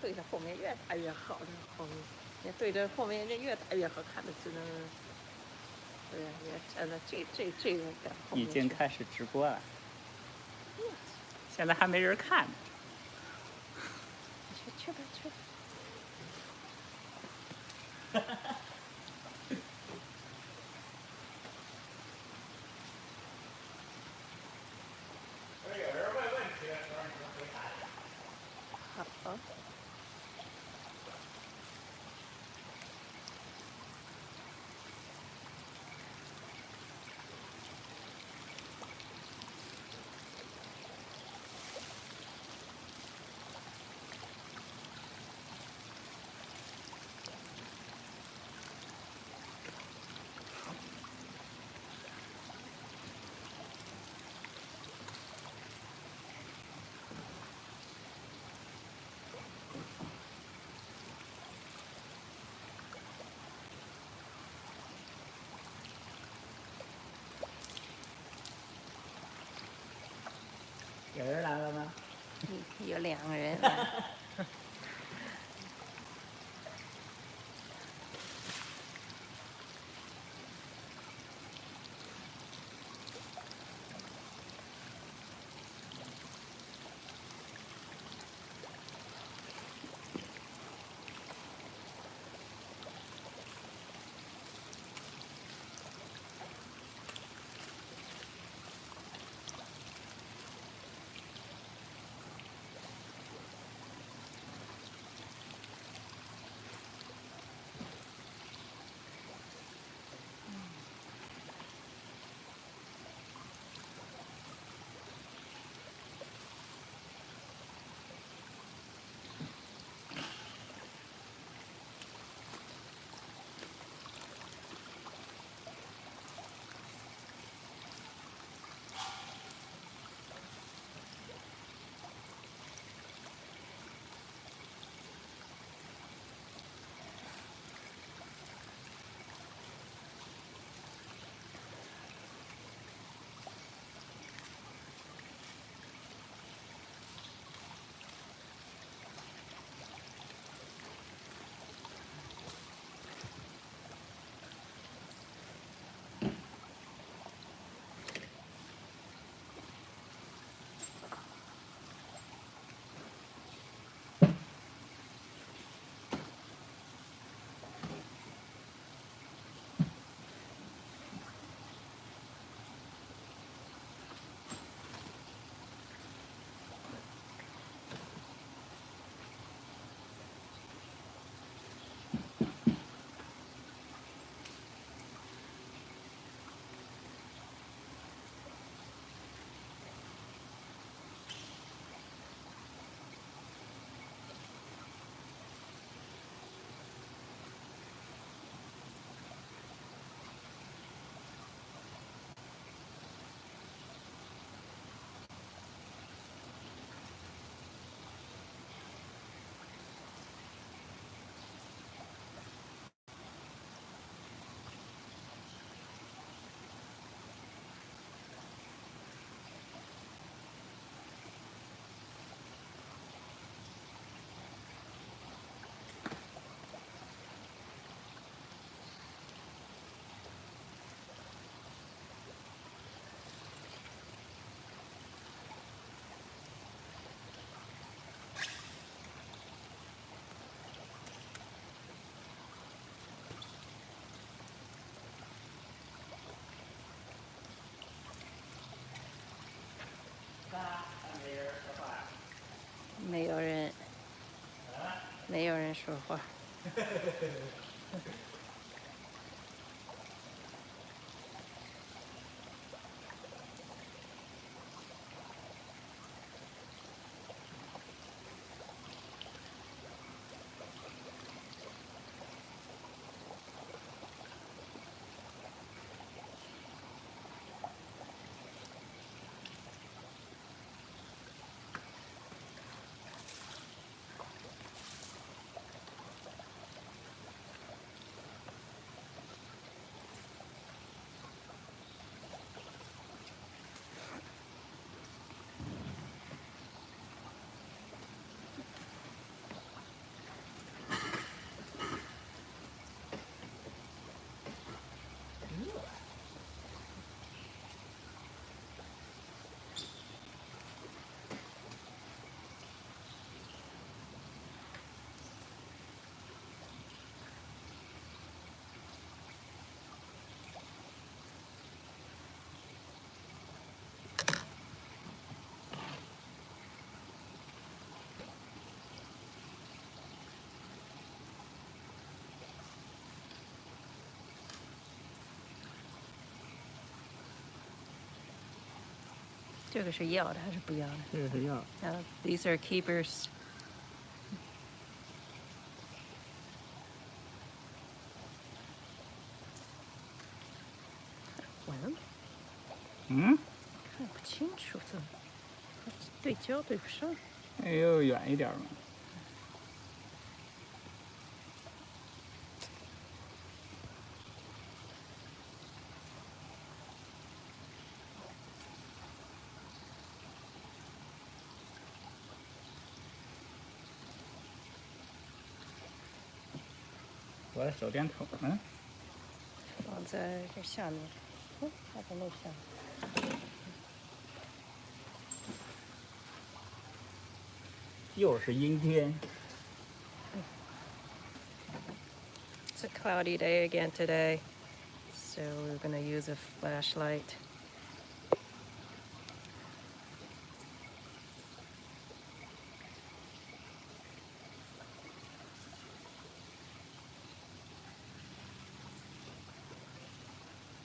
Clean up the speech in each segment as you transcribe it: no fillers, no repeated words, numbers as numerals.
对着后面越大越好，这后面，你对着后面这越大越好看的，只能，对呀，也站在最后面已经开始直播了，现在还没人看呢。去吧去吧。有人问问题的时候，你就回答。好。有人来了吗？有2个人。没有人。没有人说话。这个是要的还是不要的？这个是要。These are keepers. 完了，看不清楚这，对焦对不上。哎呦，远一点嘛。我的手电筒呢？放在这下面。还在那下。又是阴天。It's a cloudy day again today, so we're gonna use a flashlight.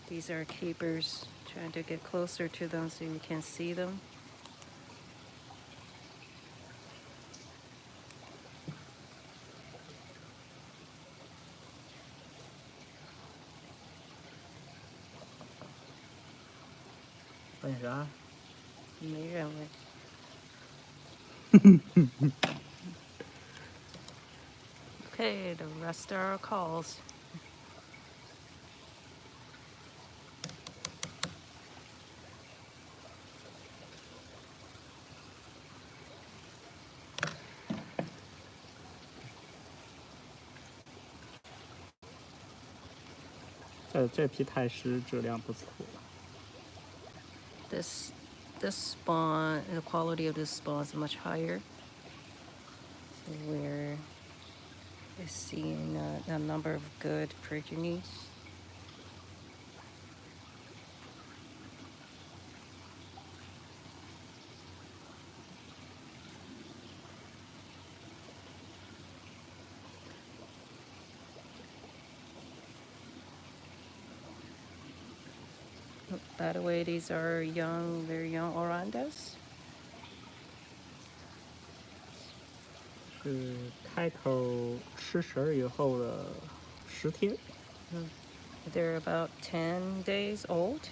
These are keepers. Trying to get closer to them so you can see them. 发现啥？没认为。Okay, the rest are our calls. This 这批太师质量不错。This spawn, the quality of this spawn is much higher. So we're seeing a number of good progenies. ，By the way, these are young, very young orandas. 是开口吃食以后的10天。They're about 10 days old.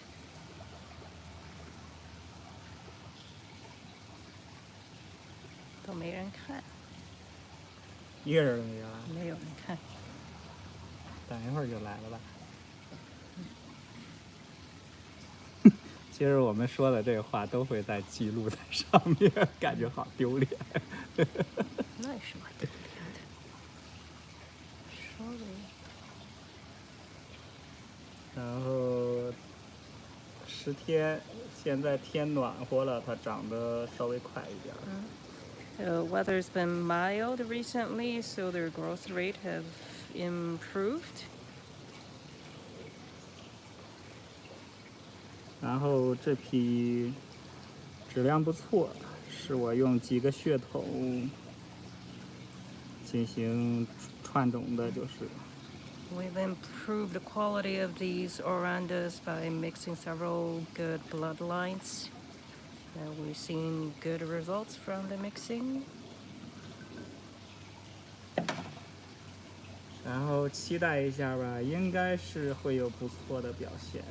都没人看。一个人都没有啊？没有人看。等一会儿就来了吧。其实我们说的这个话都会在记录在上面，感觉好丢脸。那有什么丢脸的？Sorry。然后10天，现在天暖和了，它长得稍微快一点。The weather's been mild recently, so their growth rate have improved. 然后这批质量不错，是我用几个血统进行串种的，就是。We've improved the quality of these orandas by mixing several good bloodlines. We've seen good results from the mixing. 然后期待一下吧，应该是会有不错的表现。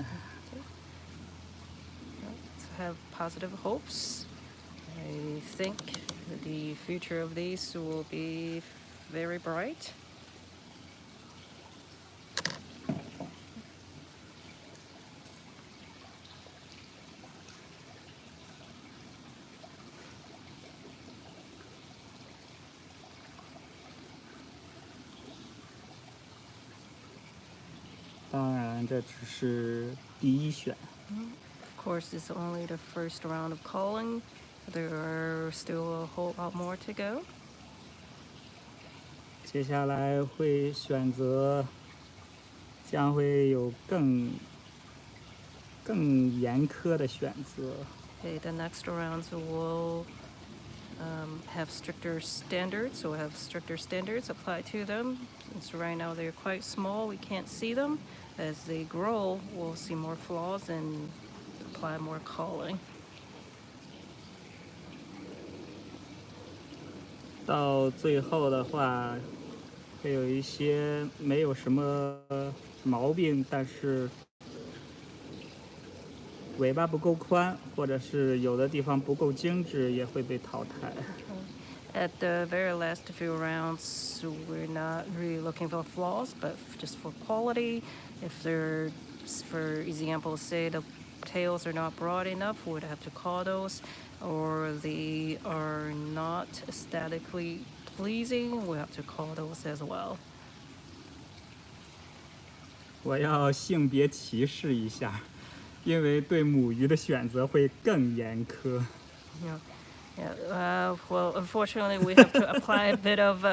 Let's have positive hopes. I think the future of these will be very bright. 当然，这只是第一选。Of course, it's only the first round of calling. There are still a whole lot more to go. 接下来会选择，将会有更严苛的选择。Okay, the next rounds will have stricter standards, so we'll have stricter standards applied to them. Since right now they're quite small, we can't see them. As they grow, we'll see more flaws and apply more culling. 到最后的话，会有一些没有什么毛病，但是尾巴不够宽，或者是有的地方不够精致，也会被淘汰。At the very last few rounds, we're not really looking for flaws, but just for quality. If they're, for example, say the tails are not broad enough, we'd have to call those, or they are not aesthetically pleasing, we have to call those as well. 我要性别歧视一下，因为对母鱼的选择会更严苛。Well, unfortunately, we have to apply a bit of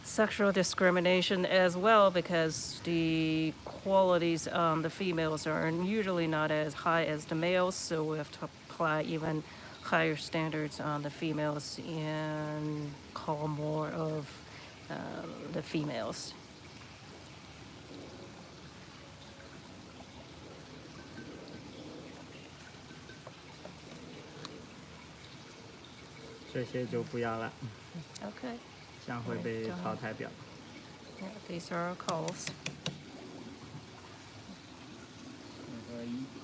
sexual discrimination as well because the qualities on the females are usually not as high as the males, so we have to apply even higher standards on the females and call more of the females. 这些就不要了， Okay. 将会被淘汰掉。Yeah, these are our calls.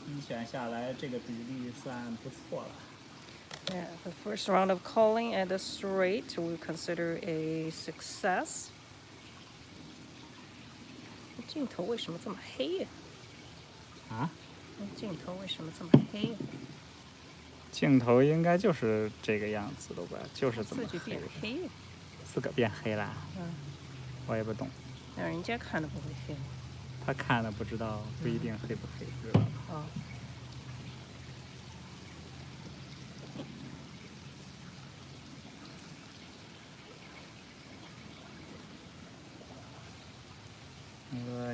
一选下来，这个比例算不错了。Yeah, the first round of calling at this rate we consider a success. 镜头为什么这么黑呀？啊？镜头为什么这么黑呀？镜头应该就是这个样子的吧，就是这么自己变黑了。自个变黑了。我也不懂。那人家看的不会黑。他看了不知道，不一定黑不黑，知道吧？哦。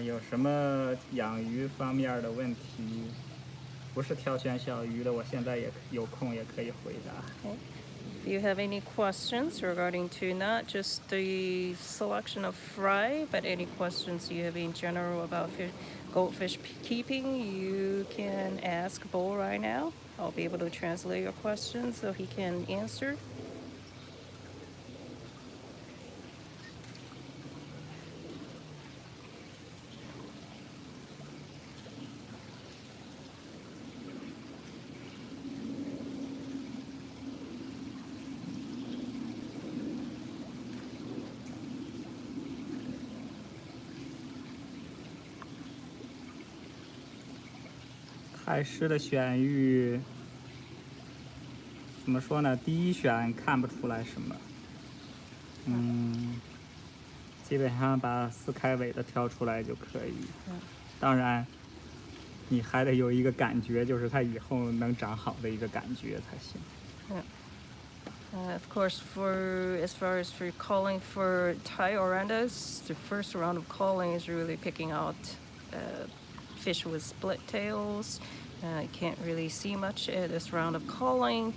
有什么养鱼方面的问题？不是挑选小鱼的，我现在也有空也可以回答。Okay. If you have any questions regarding to not just the selection of fry, but any questions you have in general about goldfish keeping, you can ask Bo right now. I'll be able to translate your questions so he can answer. 太师的选育怎么说呢？第一选看不出来什么，基本上把4开尾的挑出来就可以。当然，你还得有一个感觉，就是它以后能长好的一个感觉才行。Of course, as far as for calling for Thai orandas, the first round of calling is really picking out fish with split tails. I can't really see much at this round of calling.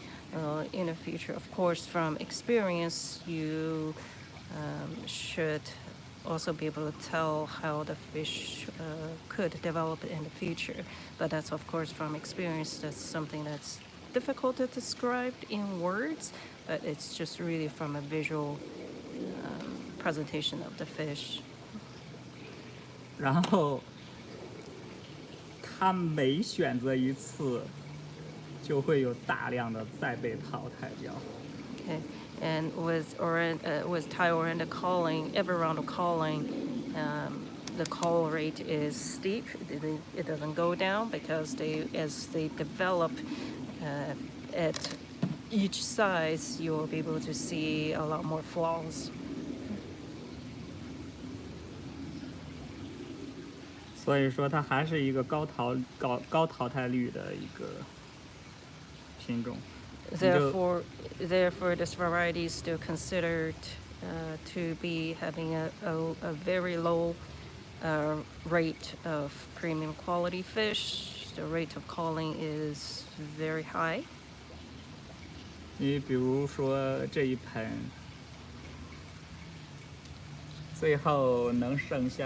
In the future, of course, from experience, you should also be able to tell how the fish could develop in the future. But that's, of course, from experience. That's something that's difficult to describe in words, but it's just really from a visual presentation of the fish. 然后，他每选择一次，就会有大量的再被淘汰掉。Okay. And with Thai oranda calling, every round of calling, the call rate is steep. It doesn't go down because as they develop at each size, you will be able to see a lot more flaws. 所以说，它还是一个高淘汰率的一个品种。Therefore, this variety is still considered to be having a very low rate of premium quality fish. The rate of calling is very high. 你比如说这一盆，最后能剩下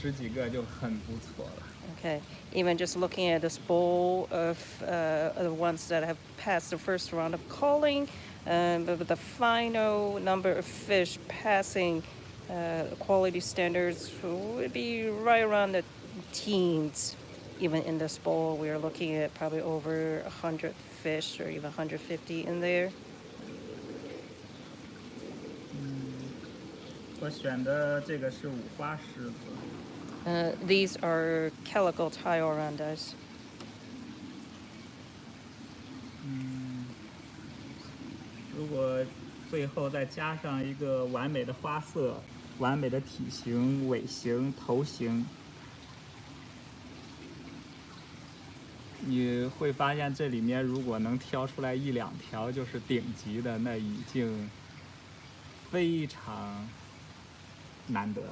10几个就很不错了。Okay, even just looking at this bowl of the ones that have passed the first round of calling, but the final number of fish passing quality standards would be right around the teens. Even in this bowl, we are looking at probably over 100 fish or even 150 in there. 我选的这个是五花狮子。These are calico Thai orandas. 如果最后再加上一个完美的花色、完美的体型、尾型、头型，你会发现这里面如果能挑出来一两条就是顶级的，那已经非常难得了。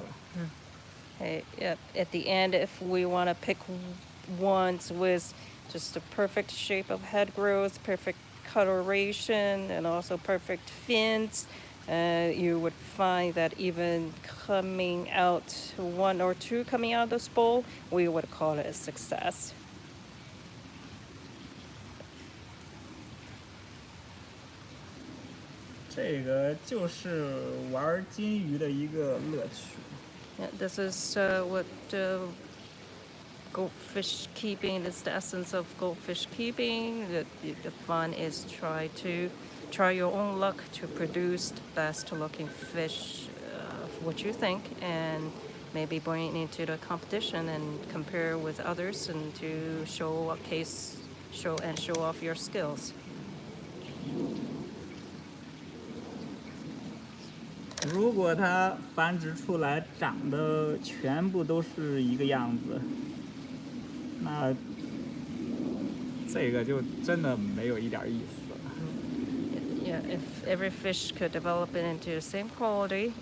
Hey, at the end, if we want to pick ones with just the perfect shape of head growth, perfect coloration, and also perfect fins, you would find that even coming out one or two coming out of this bowl, we would call it a success. 这个就是玩金鱼的一个乐趣。Yeah, this is what goldfish keeping is the essence of goldfish keeping. The fun is try your own luck to produce the best looking fish of what you think, and maybe bring it into the competition and compare with others and to show off your skills. 如果它繁殖出来长得全部都是一个样子，那这个就真的没有一点意思了。Yeah, if every fish could develop it into the same quality,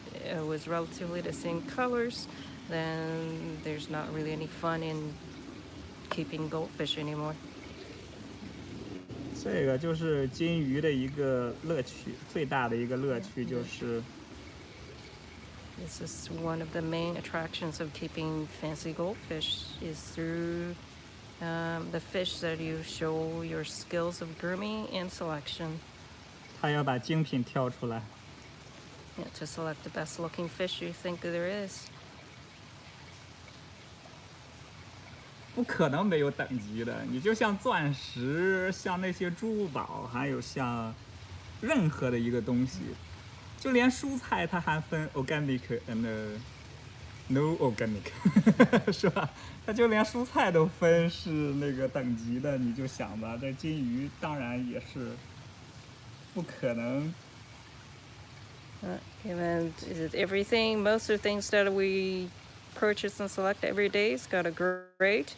with relatively the same colors, then there's not really any fun in keeping goldfish anymore. 这个就是金鱼的一个乐趣，最大的一个乐趣就是。This is one of the main attractions of keeping fancy goldfish is through the fish that you show your skills of grooming and selection. 他要把精品挑出来。Yeah, to select the best looking fish you think there is. 不可能没有等级的，你就像钻石，像那些珠宝，还有像任何的一个东西。就连蔬菜它还分 organic and no organic 是吧？它就连蔬菜都分是那个等级的，你就想吧，这金鱼当然也是不可能。Even everything, most of the things that we purchase and select every day has got a grade.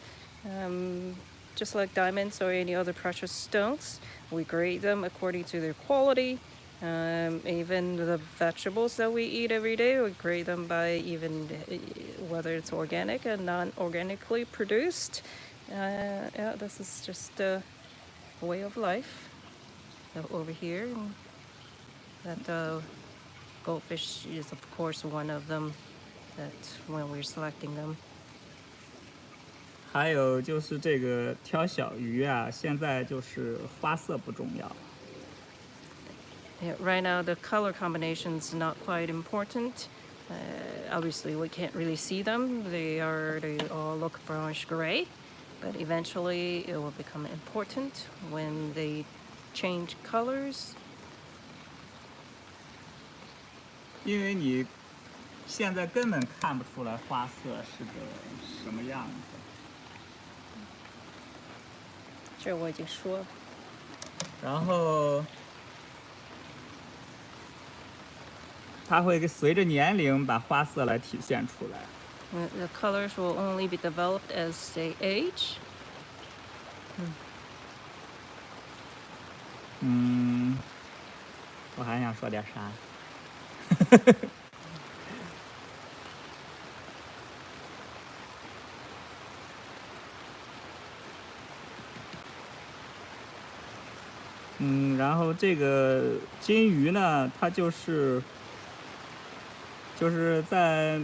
Just like diamonds or any other precious stones, we grade them according to their quality. Even the vegetables that we eat every day, we grade them by even whether it's organic and non-organically produced. Yeah, this is just a way of life over here. That goldfish is, of course, one of them. That when we're selecting them. 还有就是这个挑小鱼啊，现在就是花色不重要。Yeah, right now, the color combination's not quite important. Obviously, we can't really see them. They all look brownish gray, but eventually it will become important when they change colors. 因为你现在根本看不出来花色是个什么样子。这我已经说了。然后。它会随着年龄把花色来体现出来。The colors will only be developed as they age. 我还想说点啥？然后这个金鱼呢，它就是在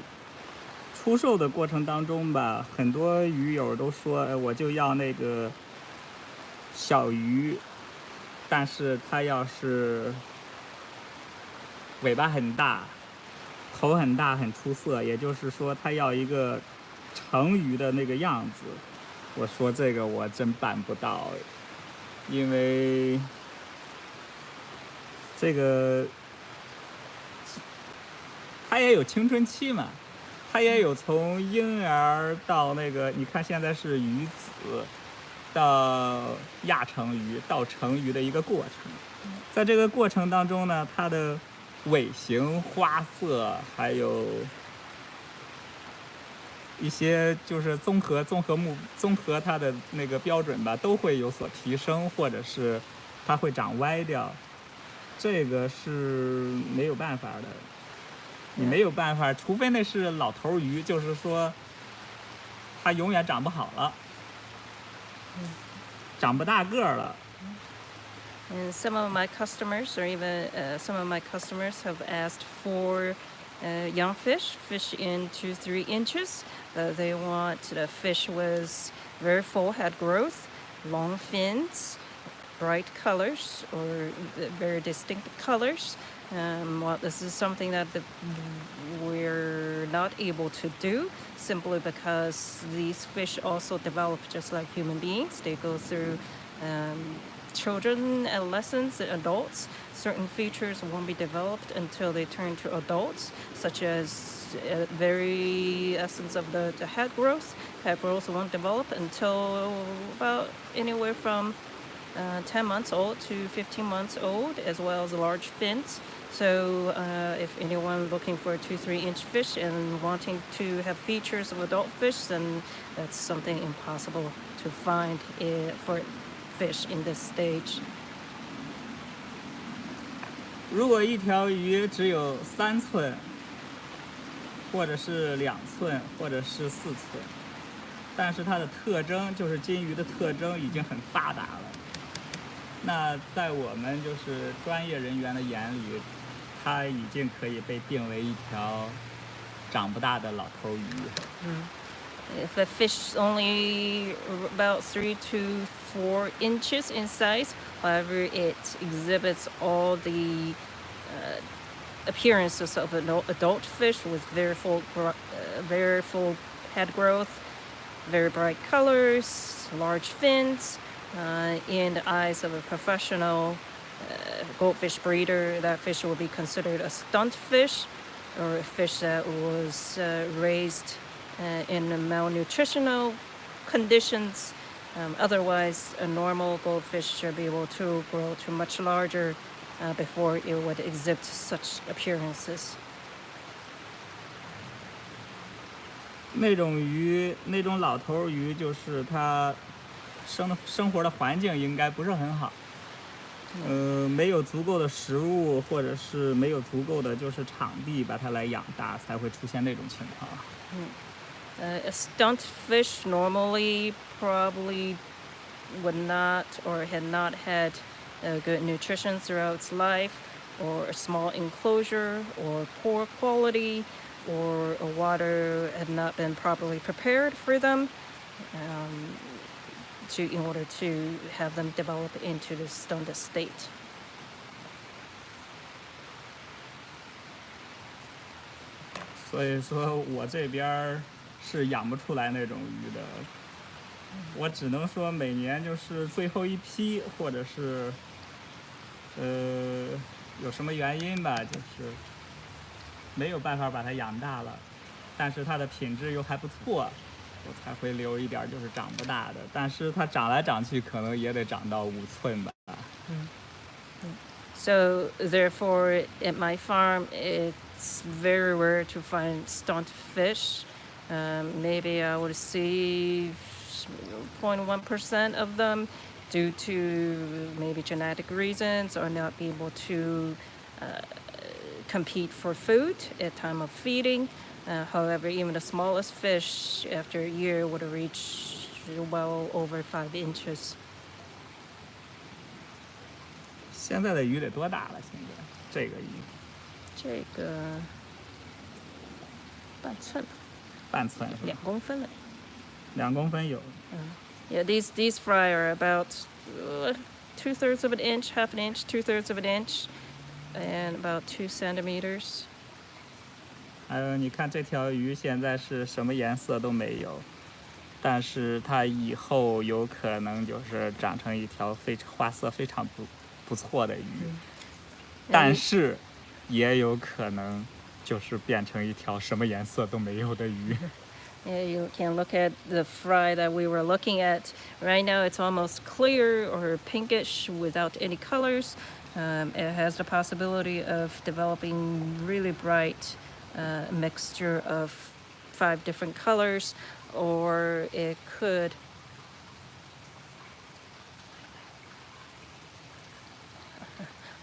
出售的过程当中吧，很多鱼友都说，我就要那个小鱼，但是它要是尾巴很大，头很大很出色，也就是说它要一个成鱼的那个样子。我说这个我真办不到，因为这个它也有青春期嘛，它也有从婴儿到那个，你看现在是鱼子，到亚成鱼到成鱼的一个过程。在这个过程当中呢，它的尾型、花色，还有一些就是综合它的那个标准吧，都会有所提升，或者是它会长歪掉，这个是没有办法的。你没有办法，除非那是老头鱼，就是说它永远长不好了，长不大个儿了。And some of my customers, or even some of my customers, have asked for young fish in 2-3 inches. They want the fish with very full head growth, long fins, bright colors, or very distinct colors. Well, this is something that we're not able to do simply because these fish also develop just like human beings. They go through children, adolescents, and adults. Certain features won't be developed until they turn to adults, such as very essence of the head growth. Head growth won't develop until about anywhere from 10 months old to 15 months old, as well as large fins. So if anyone looking for a 2-3 inch fish and wanting to have features of adult fish, then that's something impossible to find for fish in this stage. 如果一条鱼只有3寸，或者是2寸，或者是4寸，但是它的特征就是金鱼的特征已经很发达了，那在我们就是专业人员的眼里，它已经可以被定为一条长不大的老头鱼。If a fish is only about 3 to 4 inches in size, however, it exhibits all the appearances of an adult fish with very full head growth, very bright colors, large fins. In the eyes of a professional goldfish breeder, that fish will be considered a stunt fish, or a fish that was raised in malnutritional conditions. Otherwise, a normal goldfish should be able to grow to much larger before it would exhibit such appearances. 那种鱼，那种老头鱼，就是它生活的环境应该不是很好，没有足够的食物，或者是没有足够的就是场地把它来养大，才会出现那种情况。A stunt fish normally probably would not or had not had good nutrition throughout its life, or a small enclosure, or poor quality, or water had not been properly prepared for them in order to have them develop into the stunt state. 所以说我这边是养不出来那种鱼的，我只能说每年就是最后一批，或者是有什么原因吧，就是没有办法把它养大了，但是它的品质又还不错，我才会留一点就是长不大的，但是它长来长去可能也得长到5寸吧。So therefore, at my farm, it's very rare to find stunt fish. Maybe I would see 0.1% of them due to maybe genetic reasons, or not be able to compete for food at time of feeding. However, even the smallest fish after a year would reach well over 5 inches. 现在的鱼得多大了？现在这个鱼？这个半寸，半寸是吧2公分了。2公分有。Yeah, these fry are about 2/3 of an inch, half an inch, 2/3 of an inch. and about 2 centimeters. 还有你看这条鱼现在是什么颜色都没有，但是它以后有可能就是长成一条花色非常不错的鱼，但是也有可能就是变成一条什么颜色都没有的鱼。Yeah, you can look at the fry that we were looking at. Right now it's almost clear or pinkish without any colors. It has the possibility of developing really bright mixture of 5 different colors, or it could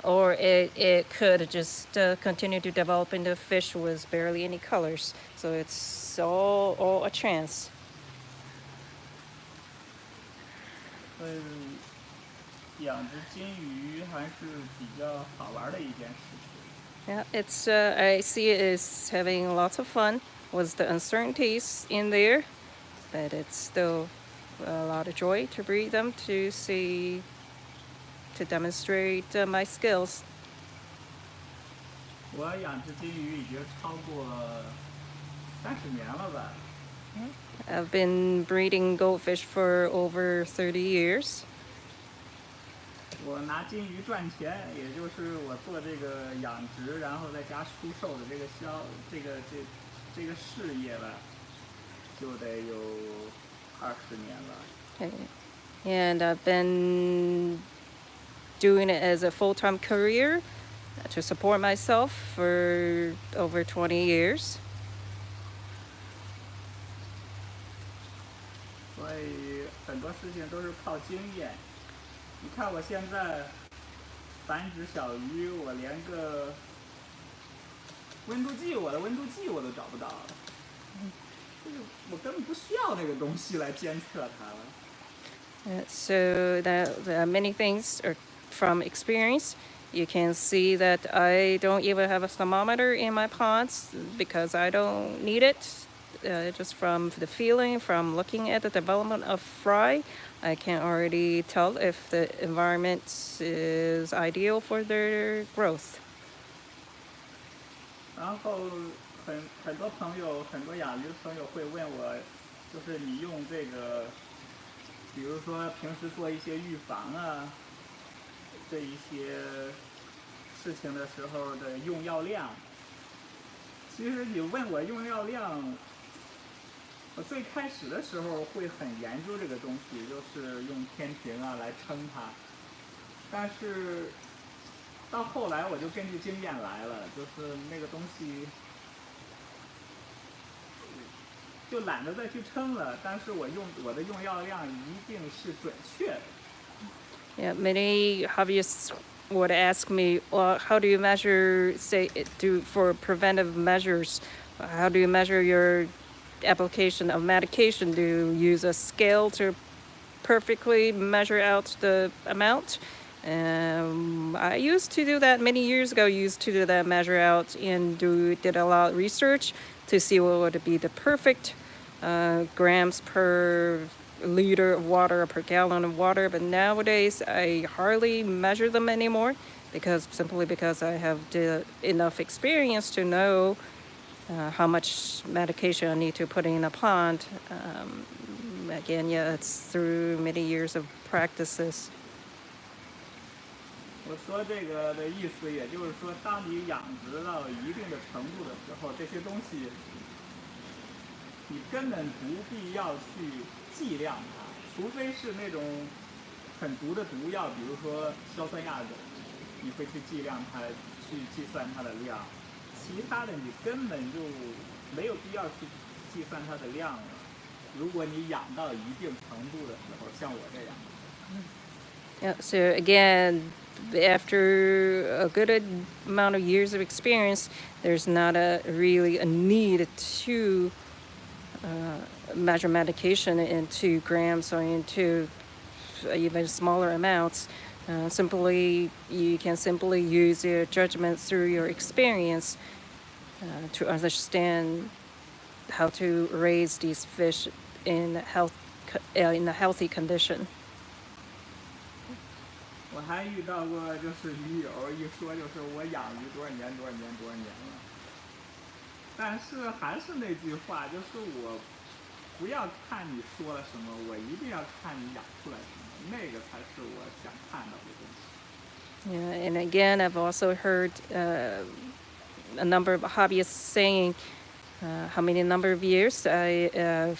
it could just continue to develop into a fish with barely any colors. So it's all a chance. 养殖金鱼还是比较好玩的一件事情。Yeah, it's I see it as having lots of fun with the uncertainties in there, but it's still a lot of joy to breed them, to demonstrate my skills. 我养殖金鱼已经超过30年了吧。I've been breeding goldfish for over 30 years. 我拿金鱼赚钱，也就是我做这个养殖，然后在家出售的这个事业吧，就得有20年了。Okay. And I've been doing it as a full-time career to support myself for over 20 years. 所以很多事情都是靠经验。你看我现在繁殖小鱼，我连个温度计，我的温度计我都找不到了。我根本不需要那个东西来监测它了。So there are many things from experience. You can see that I don't even have a thermometer in my ponds because I don't need it. Just from the feeling, from looking at the development of fry, I can already tell if the environment is ideal for their growth. 然后很多朋友，很多养鱼的朋友会问我，就是你用这个，比如说平时做一些预防啊，这一些事情的时候的用药量。其实你问我用药量，我最开始的时候会很研究这个东西，就是用天平啊来称它。但是到后来我就根据经验来了，就是那个东西就懒得再去称了。但是我的用药量一定是准确的。Yeah, many hobbyists would ask me, well, how do you measure, for preventive measures, how do you measure your application of medication? Do you use a scale to perfectly measure out the amount? I used to do that many years ago, measure out and did a lot of research to see what would be the perfect grams per liter of water or per gallon of water, but nowadays I hardly measure them anymore simply because I have enough experience to know how much medication I need to put in a pond. Again, yeah, it's through many years of practices. 我说这个的意思，也就是说，当你养殖到一定的程度的时候，这些东西你根本不必要去剂量它，除非是那种很毒的毒药，比如说硝酸亚汞，你会去剂量它，去计算它的量。其他的你根本就没有必要去计算它的量了。如果你养到一定程度的时候，像我这样。Yeah, so again, after a good amount of years of experience, there's not really a need to measure medication into grams or into even smaller amounts. You can simply use your judgment through your experience to understand how to raise these fish in a healthy condition. 我还遇到过，就是鱼友一说就是我养鱼多少年多少年多少年了，但是还是那句话，就是我不要看你说了什么，我一定要看你养出来什么，那个才是我想看到的东西。Yeah, and again, I've also heard a number of hobbyists saying how many number of years I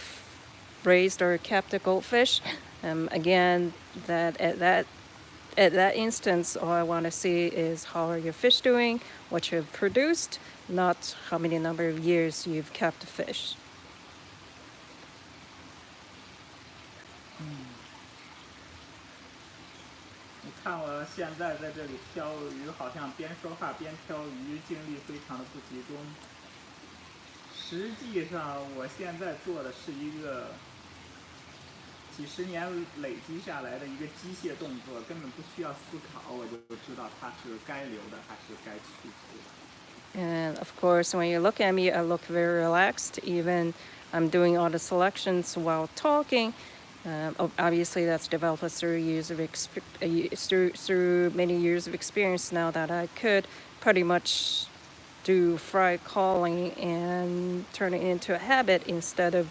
raised or kept a goldfish. Again, that at that instance, all I want to see is how are your fish doing, what you've produced, not how many number of years you've kept a fish. 你看我现在在这里挑鱼，好像边说话边挑鱼，精力非常的不集中。实际上，我现在做的是一个几十年累积下来的一个机械动作，根本不需要思考，我就知道它是该留的还是该去除的。And of course, when you look at me, I look very relaxed. Even I'm doing all the selections while talking. Obviously, that's developed through through many years of experience. Now that I could pretty much do fry calling and turn it into a habit instead of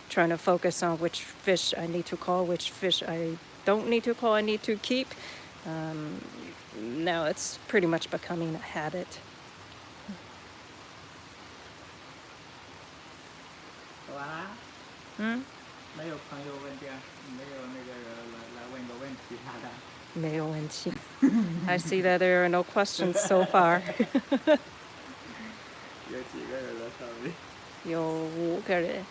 trying to focus on which fish I need to call, which fish I don't need to call, I need to keep. Now it's pretty much becoming a habit. 说完啦？没有朋友问电，没有那个来问个问题啥的。没有问题. I see that there are no questions so far. 有几个人在上面？有5个人。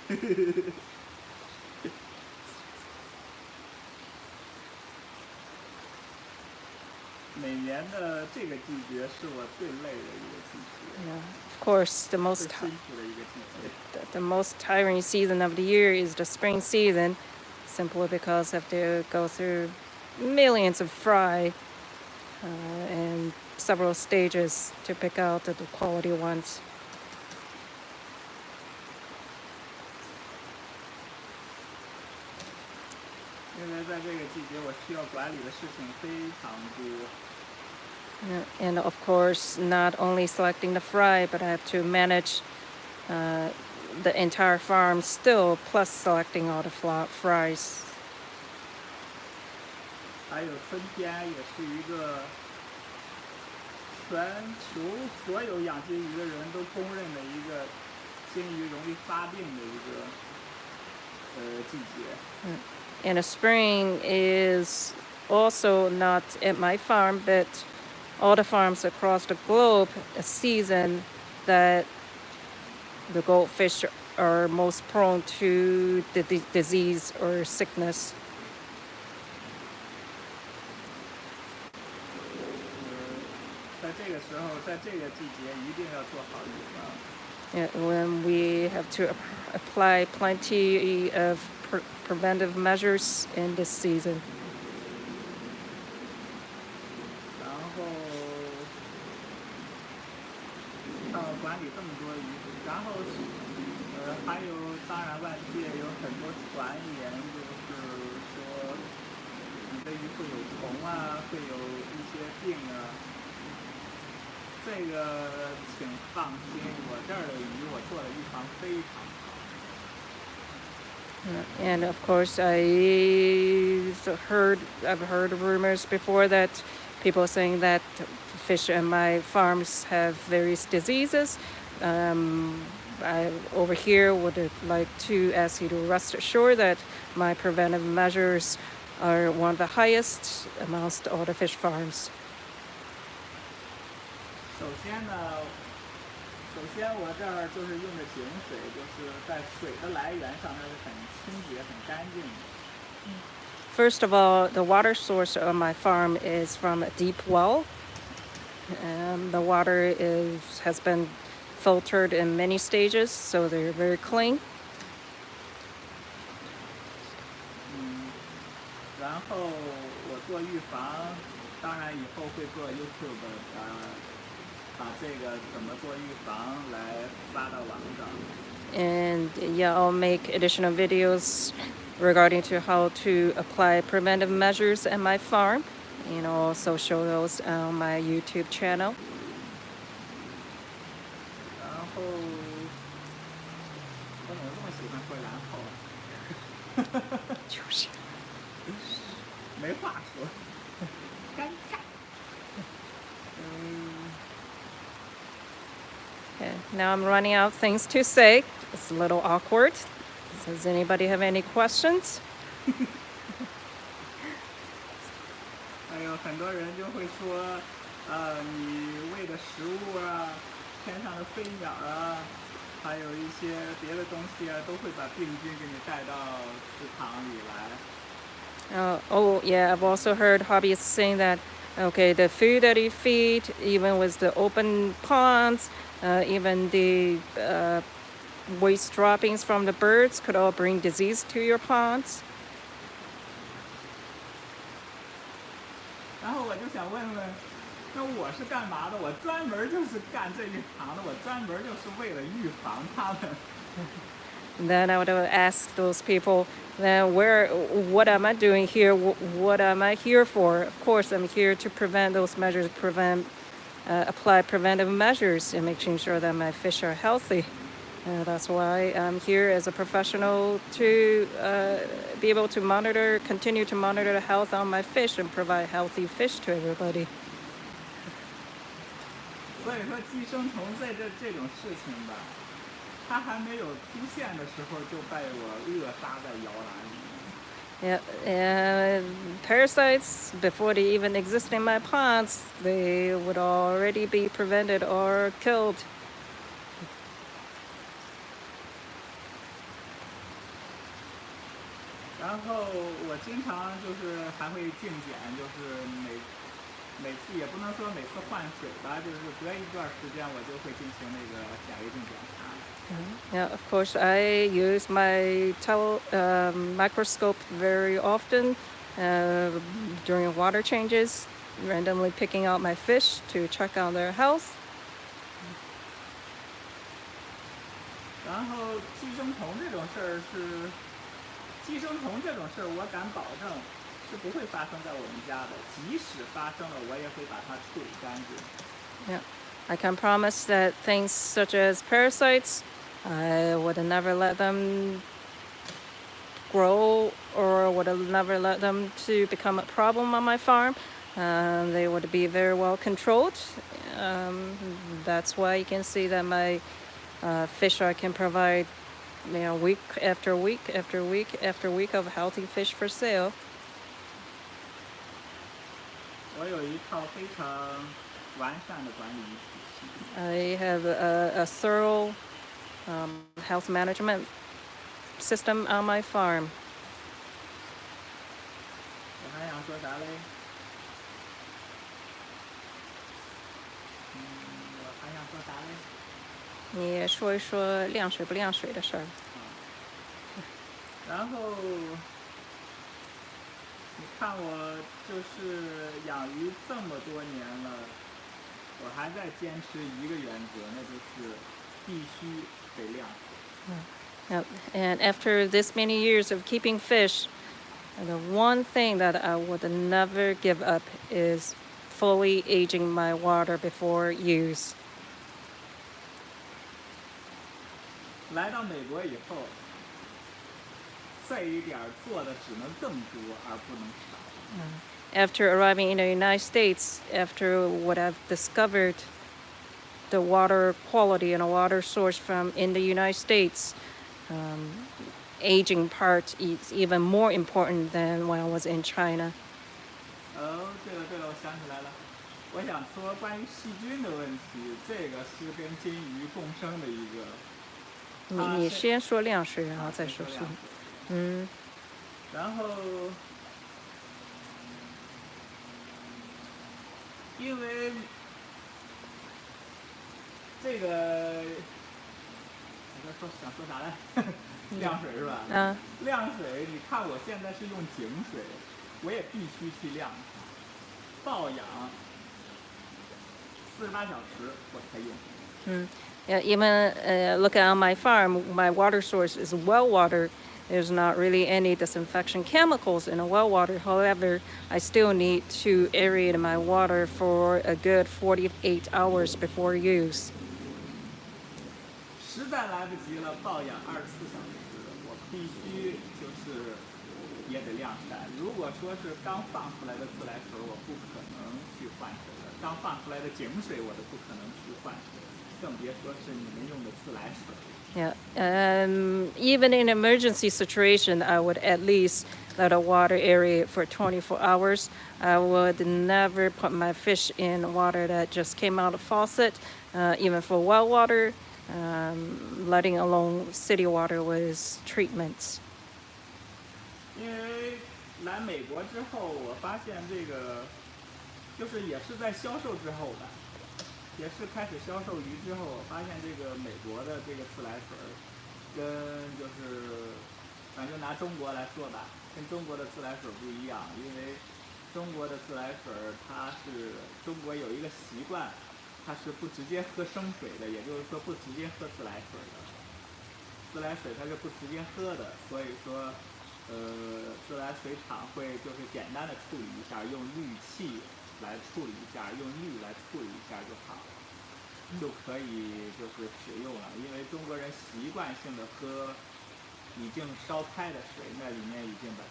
每年的这个季节是我最累的一个季节。Yeah, of course, the 最 most 辛苦的一个季节。the most tiring season of the year is the spring season, simply because I have to go through millions of fry and several stages to pick out the quality ones. 因为在这个季节，我需要管理的事情非常多。And of course, not only selecting the fry, but I have to manage the entire farm still, plus selecting all the fries. 还有春天也是一个全球所有养金鱼的人都公认的一个金鱼容易发病的一个季节。And the spring is also not at my farm, but all the farms across the globe, a season that the goldfish are most prone to the disease or sickness. 在这个时候，在这个季节一定要做好预防。When we have to apply plenty of preventive measures in this season. 然后看我管理这么多鱼，然后还有当然外界有很多传言，就是说你的鱼会有虫啊，会有一些病啊。这个请放心，我这儿的鱼我做的预防非常好。And of course, I've heard rumors before that people saying that fish in my farms have various diseases. I over here would like to ask you to rest assured that my preventive measures are one of the highest amongst all the fish farms. 首先我这儿就是用的井水，就是在水的来源上它是很清洁、很干净的。First of all, the water source of my farm is from a deep well. The water has been filtered in many stages, so they're very clean. 然后我做预防，当然以后会做 YouTube 把这个怎么做预防来发到网上。And yeah, I'll make additional videos regarding to how to apply preventive measures at my farm. also show those on my YouTube channel. 然后我怎么这么喜欢说然后？就是没话说，尴尬。Okay, now I'm running out of things to say. It's a little awkward. Does anybody have any questions? 还有很多人就会说，你喂的食物啊，天上的飞鸟啊，还有一些别的东西啊，都会把病菌给你带到池塘里来。Oh, yeah, I've also heard hobbyists saying that, okay, the food that you feed, even with the open ponds, even the waste droppings from the birds could all bring disease to your ponds. 然后我就想问问，那我是干嘛的？我专门就是干这一行的，我专门就是为了预防它们。Then I would ask those people, then what am I doing here? What am I here for? Of course, I'm here to prevent those measures, apply preventive measures and making sure that my fish are healthy. That's why I'm here as a professional to be able to continue to monitor the health on my fish and provide healthy fish to everybody. 所以说，寄生虫这种事情吧，它还没有出现的时候就被我扼杀在摇篮里。Yeah, parasites, before they even exist in my ponds, they would already be prevented or killed. 然后我经常就是还会净检，就是每次也不能说每次换水吧，就是隔一段时间我就会进行那个甲胃镜检查。Yeah, of course, I use my microscope very often during water changes, randomly picking out my fish to check on their health. 然后寄生虫这种事儿我敢保证是不会发生在我们家的，即使发生了，我也会把它处理干净。Yeah, I can promise that things such as parasites, I would never let them grow or would never let them to become a problem on my farm. They would be very well controlled. That's why you can see that my fish I can provide, week after week after week after week of healthy fish for sale. 我有一套非常完善的管理体系。I have a thorough health management system on my farm. 我还想说啥嘞？我还想说啥嘞？你说一说晾水不晾水的事儿。然后你看我就是养鱼这么多年了，我还在坚持一个原则，那就是必须得晾水。Yep. And after this many years of keeping fish, the one thing that I would never give up is fully aging my water before use. 来到美国以后，这一点做的只能更多而不能少。After arriving in the United States, after what I've discovered, the water quality and a water source in the United States, aging part is even more important than when I was in China. 对了，我想起来了，我想说关于细菌的问题，这个是跟金鱼共生的一个。你先说晾水，然后再说是。然后，因为这个，想说啥来？晾水是吧？晾水，你看我现在是用井水，我也必须去晾它，抱养48小时我才用。Yeah, even looking on my farm, my water source is well water. there's not really any disinfection chemicals in the well water. However, I still need to aerate my water for a good 48 hours before use. 实在来不及了，抱养24小时，我必须就是也得晾晒。如果说是刚放出来的自来水，我不可能去换水的；刚放出来的井水，我都不可能去换水，更别说是你们用的自来水。Yeah. Even in emergency situation, I would at least let the water aerate for 24 hours. I would never put my fish in water that just came out of faucet, even for well water, letting alone city water with treatments. 因为来美国之后，我发现这个就是也是在销售之后吧，也是开始销售鱼之后，我发现这个美国的这个自来水跟就是咱就拿中国来说吧，跟中国的自来水不一样，因为中国的自来水它是中国有一个习惯，它是不直接喝生水的，也就是说不直接喝自来水的。自来水它是不直接喝的，所以说自来水厂会就是简单的处理一下，用氯气来处理一下，用氯来处理一下就好，就可以就是使用了。因为中国人习惯性的喝已经烧开的水，那里面已经把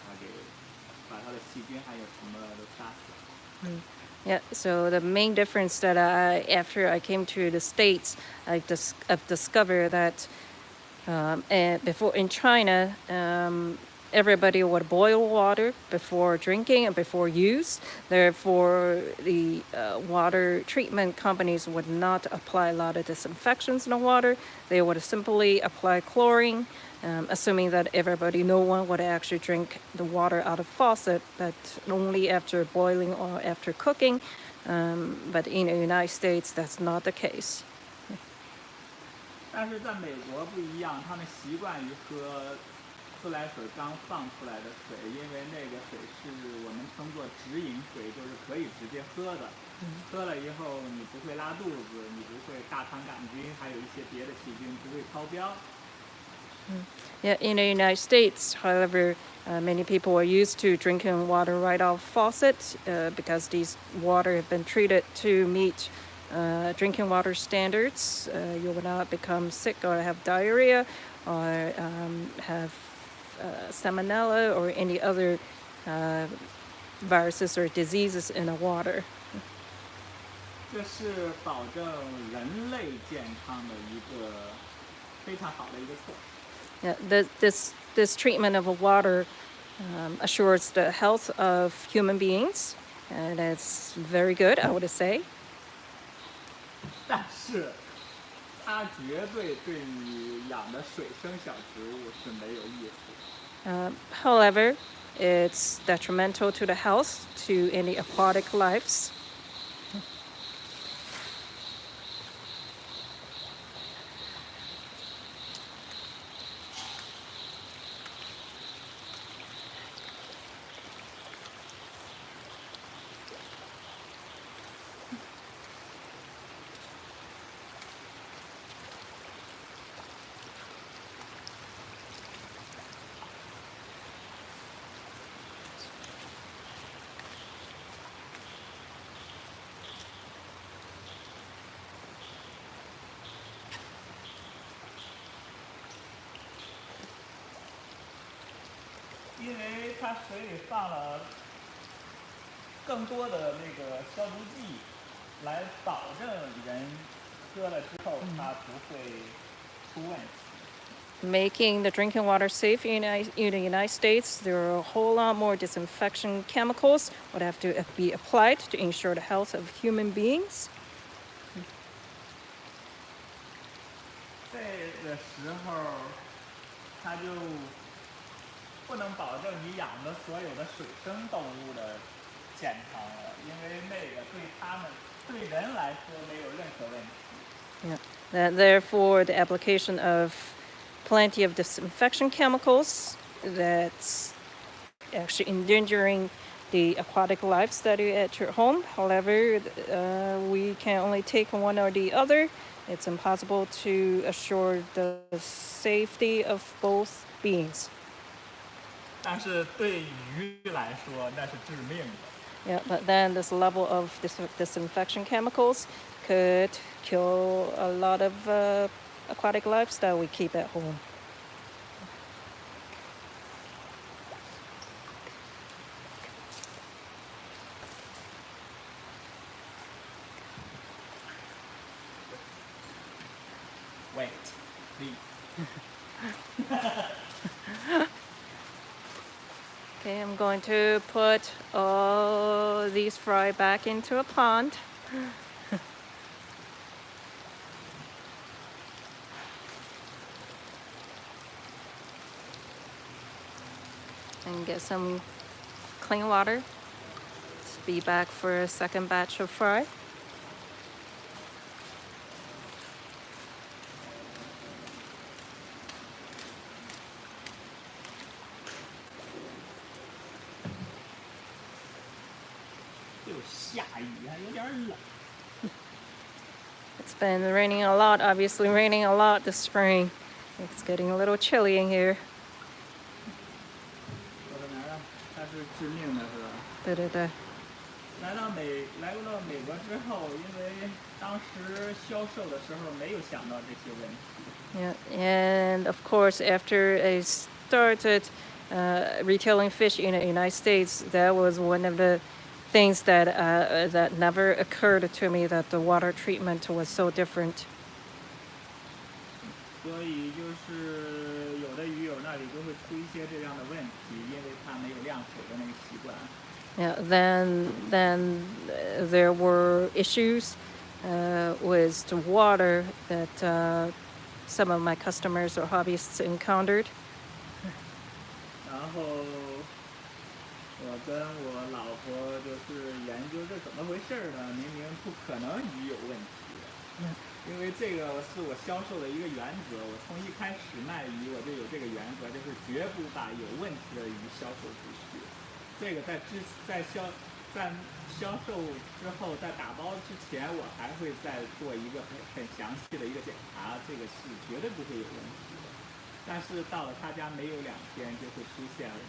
它的细菌还有什么都杀死了。Yeah, so the main difference that after I came to the States, I've discovered that before in China, everybody would boil water before drinking and before use. Therefore, the water treatment companies would not apply a lot of disinfectants in the water. They would simply apply chlorine, assuming that no one would actually drink the water out of faucet, but only after boiling or after cooking. But in the United States, that's not the case. 但是在美国不一样，他们习惯于喝自来水刚放出来的水，因为那个水是我们称作直饮水，就是可以直接喝的。喝了以后你不会拉肚子，你不会大肠杆菌，还有一些别的细菌不会超标。Yeah, in the United States, however, many people are used to drinking water right off faucet because these water have been treated to meet drinking water standards. You will not become sick or have diarrhea or have salmonella or any other viruses or diseases in the water. 这是保证人类健康的一个非常好的一个措施。Yeah, this treatment of water assures the health of human beings, and it's very good, I would say. 但是，它绝对对你养的水生小植物是没有益处。However, it's detrimental to the health to any aquatic lives. 因为它水里放了更多的那个消毒剂，来保证人喝了之后它不会出问题。Making the drinking water safe in the United States, there are a whole lot more disinfection chemicals would have to be applied to ensure the health of human beings. 这个时候，它就不能保证你养的所有的水生动物的健康了，因为那个对人来说没有任何问题。Yeah. Therefore, the application of plenty of disinfection chemicals that's actually endangering the aquatic lives that are at your home. However, we can only take one or the other. It's impossible to assure the safety of both beings. 但是对鱼来说那是致命的。Yeah, but then this level of disinfection chemicals could kill a lot of aquatic life that we keep at home. Wait, please. Okay, I'm going to put all these fry back into a pond. And get some clean water. Let's be back for a second batch of fry. It's been raining a lot, obviously raining a lot this spring. It's getting a little chilly in here. 它是致命的，是吧？对对对。来到美国之后，因为当时销售的时候没有想到这些问题。Yeah, and of course, after I started retailing fish in the United States, that was one of the things that that never occurred to me, that the water treatment was so different. 所以就是有的鱼友那里就会出一些这样的问题，因为它没有晾水的那个习惯。Yeah, then there were issues with the water that some of my customers or hobbyists encountered. 然后我跟我老婆就是研究这怎么回事呢？明明不可能鱼有问题，因为这个是我销售的一个原则。我从一开始卖鱼我就有这个原则，就是绝不把有问题的鱼销售出去。这个在销售之后，在打包之前，我还会再做一个很详细的一个检查，这个是绝对不会有问题的。但是到了他家没有2天就会出现问题。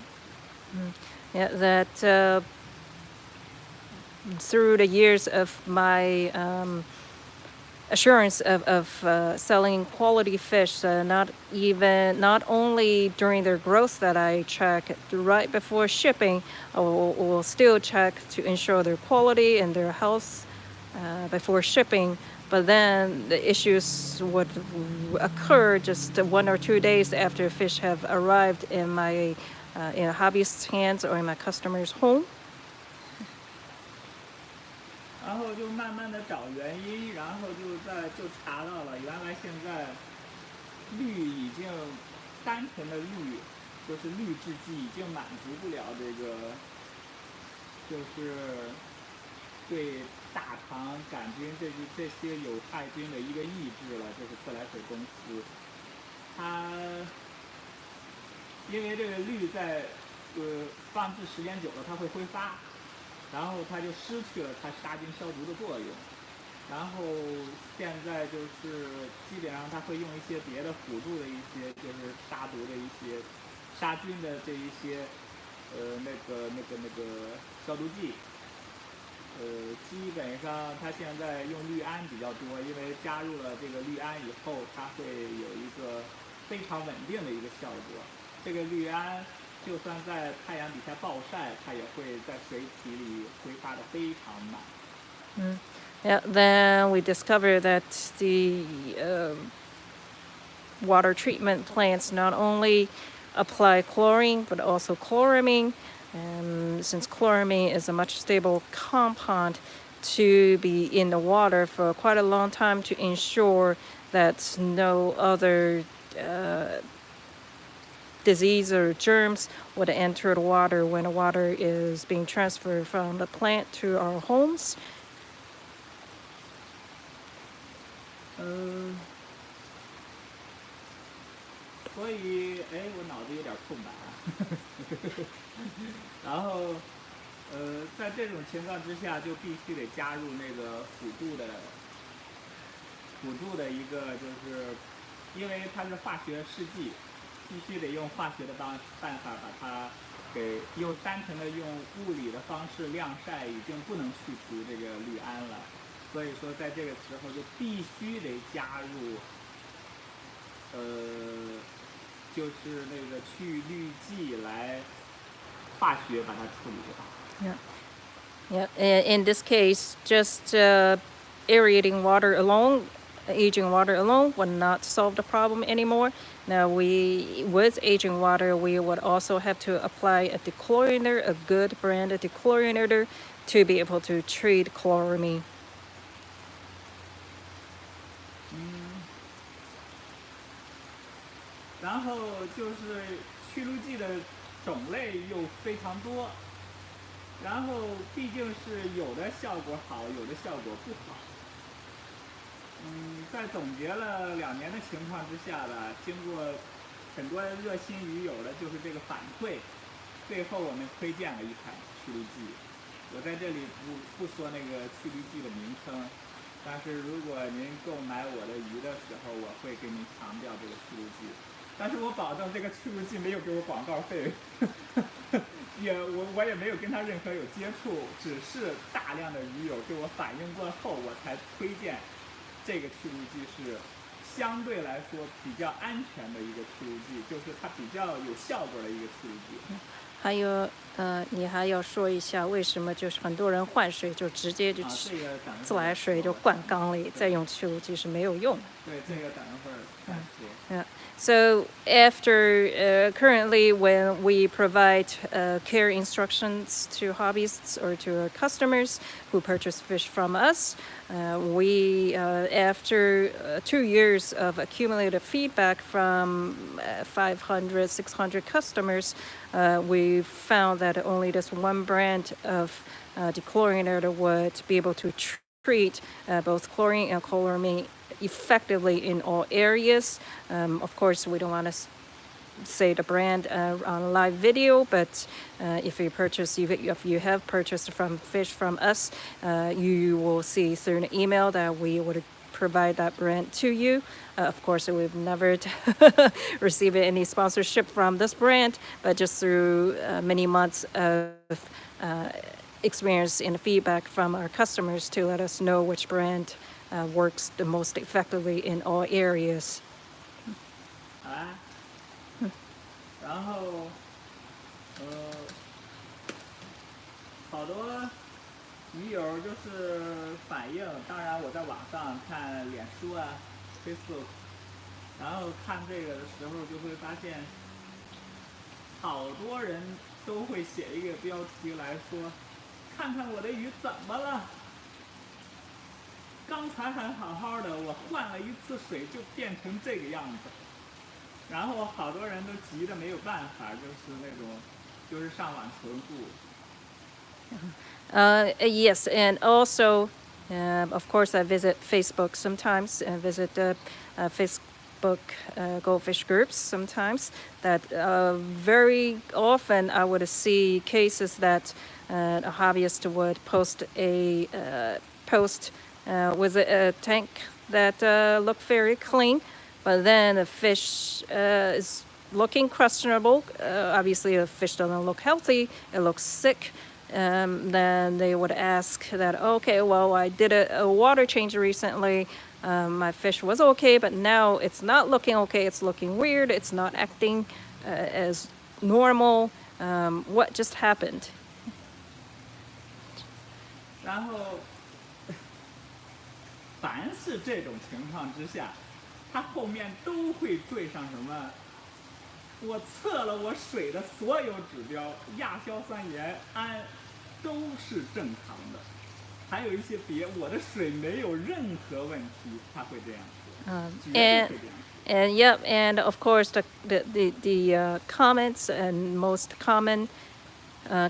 Yeah, that through the years of my assurance of selling quality fish, not only during their growth that I check, right before shipping, I will still check to ensure their quality and their health before shipping. But then the issues would occur just 1 or 2 days after fish have arrived in my in a hobbyist's hands or in my customer's home. 然后就慢慢的找原因，然后就查到了，原来现在氯已经单纯的氯，就是氯制剂已经满足不了这个，就是对大肠杆菌这些有害菌的一个抑制了，就是自来水公司，它因为这个氯在放置时间久了它会挥发。然后它就失去了它杀菌消毒的作用，然后现在就是基本上它会用一些别的辅助的一些就是杀毒的一些杀菌的这一些那个消毒剂，基本上它现在用氯胺比较多，因为加入了这个氯胺以后，它会有一个非常稳定的一个效果。这个氯胺就算在太阳底下暴晒，它也会在水体里挥发的非常慢。Yeah, then we discovered that the water treatment plants not only apply chlorine but also chloramine. And since chloramine is a much stable compound to be in the water for quite a long time to ensure that no other disease or germs would enter the water when the water is being transferred from the plant to our homes. 所以我脑子有点空白然后在这种情况之下，就必须得加入那个辅助的一个，就是因为它是化学试剂。必须得用化学的办法把它给用单纯的用物理的方式晾晒，已经不能去除这个氯胺了。所以说，在这个时候就必须得加入，就是那个去氯剂来化学把它处理掉。Yeah. Yeah. In this case, just aerating water alone, aging water alone would not solve the problem anymore. Now, with aging water, we would also have to apply a dechlorinator, a good brand of dechlorinator, to be able to treat chloramine. 然后就是去氯剂的种类又非常多，然后毕竟是有的效果好，有的效果不好。在总结了2年的情况之下吧，经过很多热心鱼友的就是这个反馈，最后我们推荐了一款去氯剂。我在这里不说那个去氯剂的名称，但是如果您购买我的鱼的时候，我会给您强调这个去氯剂。但是我保证这个去氯剂没有给我广告费，我也没有跟他任何有接触，只是大量的鱼友对我反映过后，我才推荐这个去氯剂是相对来说比较安全的一个去氯剂，就是它比较有效果的一个去氯剂。还有你还要说一下为什么就是很多人换水就直接就自来水就灌缸里，再用去氯剂是没有用的。对，这个等一会儿再说。Yeah. So after currently, when we provide care instructions to hobbyists or to our customers who purchase fish from us, we after 2 years of accumulated feedback from 500, 600 customers, we found that only this one brand of dechlorinator would be able to treat both chlorine and chloramine effectively in all areas. Of course, we don't want to say the brand on live video, but if you have purchased from fish from us, you will see through an email that we would provide that brand to you. Of course, we've never received any sponsorship from this brand, but just through many months of experience and feedback from our customers to let us know which brand works the most effectively in all areas. 然后好多鱼友就是反映，当然我在网上看脸书啊 Facebook， 然后看这个的时候就会发现，好多人都会写一个标题来说，看看我的鱼怎么了。刚才还好好的，我换了一次水就变成这个样子，然后好多人都急得没有办法，就是那种，就是上网求助。Yes, and also, of course, I visit Facebook sometimes and visit the Facebook Goldfish groups sometimes. That very often I would see cases that a hobbyist would post a post with a tank that looked very clean, but then the fish is looking questionable. Obviously, the fish doesn't look healthy; it looks sick. Then they would ask that, okay, well, I did a water change recently. My fish was okay, but now it's not looking okay. It's looking weird. It's not acting as normal. What just happened? 然后，凡是这种情况之下，它后面都会缀上什么？我测了我水的所有指标，亚硝酸盐、氨都是正常的，还有一些我的水没有任何问题，他会这样说，绝对会这样说。And yep, and of course the comments and most common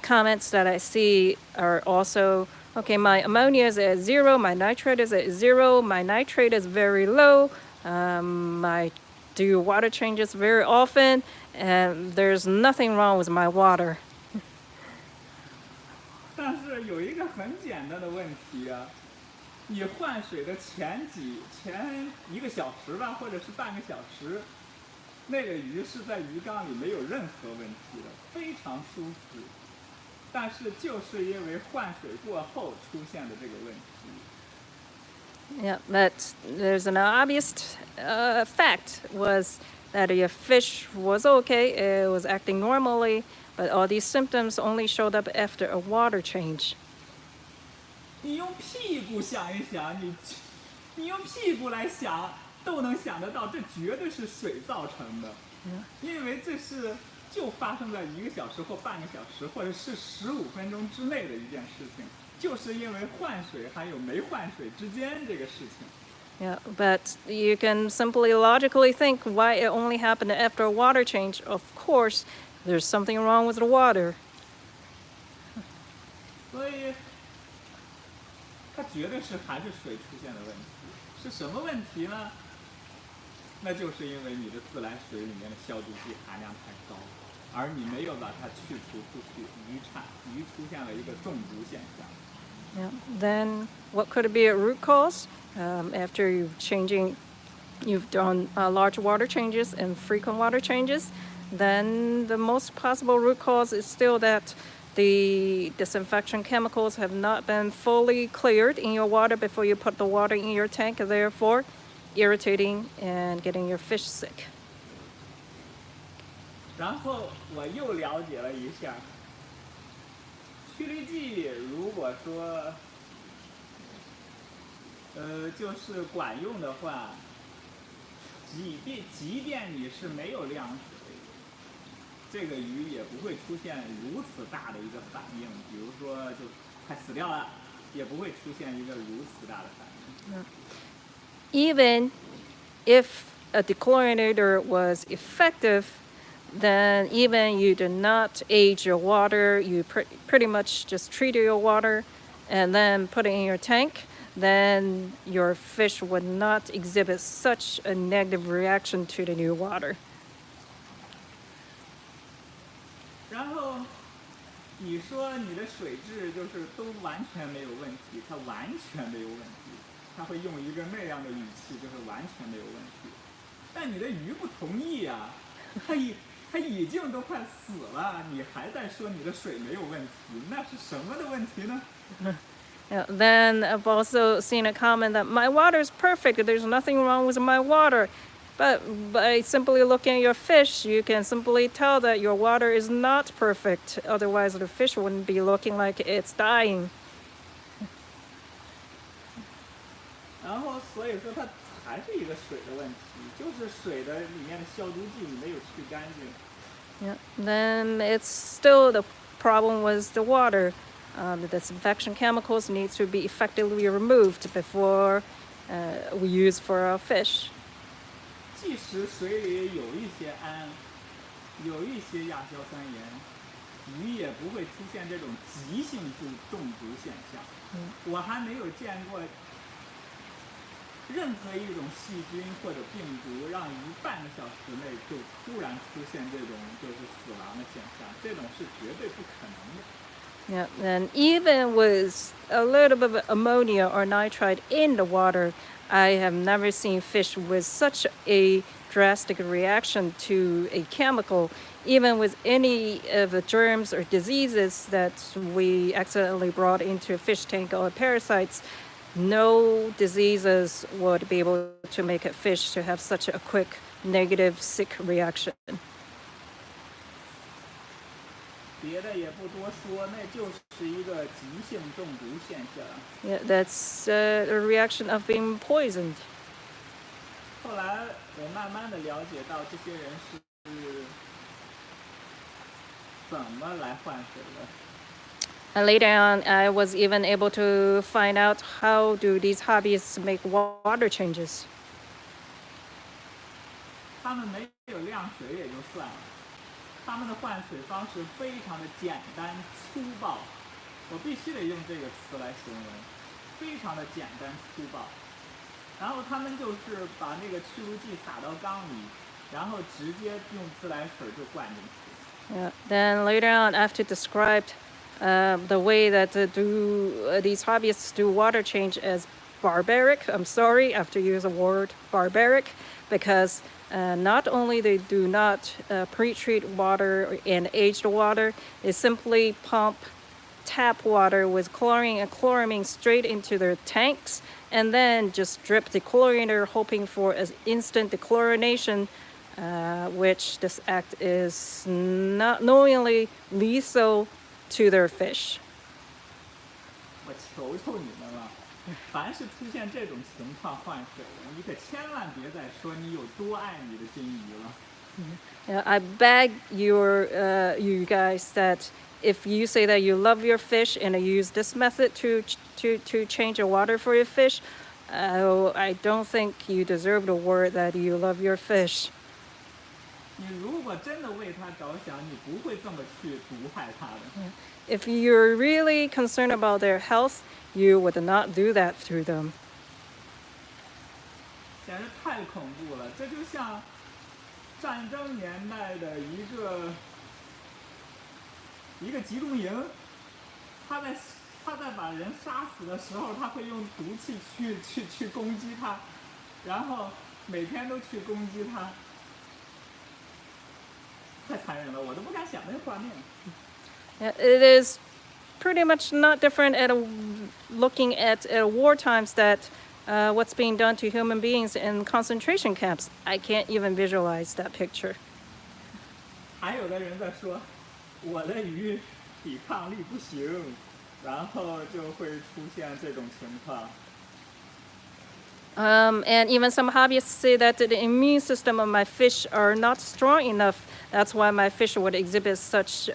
comments that I see are also, okay, my ammonia is at 0, my nitrate is at 0, my nitrate is very low, I do water changes very often, and there's nothing wrong with my water. 但是有一个很简单的问题啊，你换水的前1个小时吧，或者是半个小时，那个鱼是在鱼缸里没有任何问题的，非常舒服。但是就是因为换水过后出现的这个问题。Yeah, but there's an obvious fact was that your fish was okay, it was acting normally, but all these symptoms only showed up after a water change. 你用屁股想一想，你用屁股来想都能想得到，这绝对是水造成的。因为这是就发生在1个小时或半个小时，或者是15分钟之内的一件事情，就是因为换水还有没换水之间这个事情。Yeah, but you can simply logically think why it only happened after a water change. Of course, there's something wrong with the water. 所以，它绝对是还是水出现的问题。是什么问题呢？那就是因为你的自来水里面的消毒剂含量太高，而你没有把它去除出去，鱼出现了一个中毒现象。Yeah. Then what could be a root cause? After you've done large water changes and frequent water changes, then the most possible root cause is still that the disinfection chemicals have not been fully cleared in your water before you put the water in your tank, therefore irritating and getting your fish sick. 然后我又了解了一下，去氯剂如果说，就是管用的话，即便你是没有晾水，这个鱼也不会出现如此大的一个反应，比如说就快死掉了，也不会出现一个如此大的反应。Even if a dechlorinator was effective, then even you do not age your water, you pretty much just treat your water and then put it in your tank, then your fish would not exhibit such a negative reaction to the new water. 然后你说你的水质就是都完全没有问题，它完全没有问题，它会用一个那样的语气，就是完全没有问题。但你的鱼不同意啊，它已经都快死了，你还在说你的水没有问题，那是什么的问题呢？ Yeah, then I've also seen a comment that my water is perfect, there's nothing wrong with my water. But by simply looking at your fish, you can simply tell that your water is not perfect. Otherwise, the fish wouldn't be looking like it's dying. 然后所以说它还是一个水的问题，就是水的里面的消毒剂你没有去干净。Yeah. Then it's still the problem was the water. The disinfection chemicals need to be effectively removed before we use for our fish. 即使水里有一些氨，有一些亚硝酸盐，鱼也不会出现这种急性中毒现象。我还没有见过任何一种细菌或者病毒让鱼半个小时内就突然出现这种就是死亡的现象，这种是绝对不可能的。Yeah, and even with a little bit of ammonia or nitrite in the water, I have never seen fish with such a drastic reaction to a chemical, even with any of the germs or diseases that we accidentally brought into a fish tank or parasites. No diseases would be able to make a fish to have such a quick negative sick reaction. 别的也不多说，那就是一个急性中毒现象。Yeah, that's a reaction of being poisoned. 后来我慢慢的了解到这些人是怎么来换水的。And later on, I was even able to find out how do these hobbyists make water changes. 他们没有晾水也就算了，他们的换水方式非常的简单粗暴，我必须得用这个词来形容，非常的简单粗暴。然后他们就是把那个去污剂撒到缸里，然后直接用自来水就灌进去。Yeah. Then later on, after described the way that these hobbyists do water change as barbaric. I'm sorry, I have to use the word barbaric, because not only they do not pre-treat water and aged water, they simply pump tap water with chlorine and chloramine straight into their tanks and then just drip the chlorinator hoping for an instant dechlorination, which this act is not knowingly lethal to their fish. 我求求你们了，凡是出现这种情况换水的，你可千万别再说你有多爱你的金鱼了。I beg you guys that if you say that you love your fish and you use this method to change the water for your fish, I don't think you deserve the word that you love your fish. 你如果真的为它着想，你不会这么去毒害它的。If you're really concerned about their health, you would not do that through them. 简直太恐怖了，这就像战争年代的一个集中营，他在把人杀死的时候，他会用毒气去攻击他，然后每天都去攻击他，太残忍了，我都不敢想那个画面。It is pretty much not different looking at war times that what's being done to human beings in concentration camps. I can't even visualize that picture. 还有的人在说，我的鱼抵抗力不行，然后就会出现这种情况。And even some hobbyists say that the immune system of my fish are not strong enough. That's why my fish would exhibit such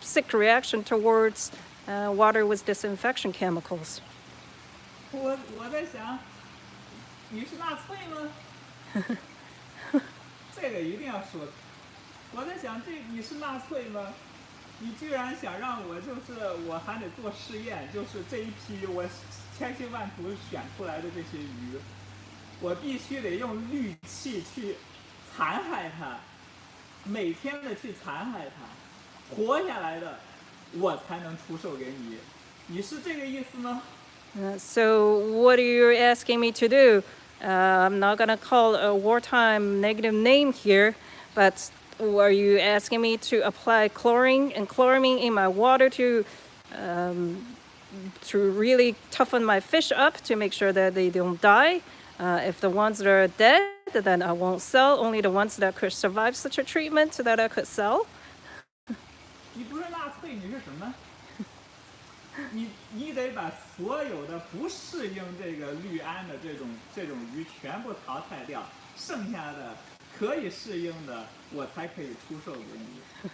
sick reaction towards water with disinfection chemicals. 我在想，你是纳粹吗？这个一定要说。我在想，你是纳粹吗？你居然想让我还得做试验，就是这一批我千辛万苦选出来的这些鱼，我必须得用氯气去残害它，每天的去残害它，活下来的我才能出售给你。你是这个意思吗？ So what are you asking me to do? I'm not going to call a wartime negative name here, but are you asking me to apply chlorine and chloramine in my water to really toughen my fish up to make sure that they don't die? If the ones that are dead, then I won't sell. Only the ones that could survive such a treatment that I could sell. 你不是纳粹，你是什么？你得把所有的不适应这个氯胺的这种鱼全部淘汰掉，剩下的可以适应的，我才可以出售给你。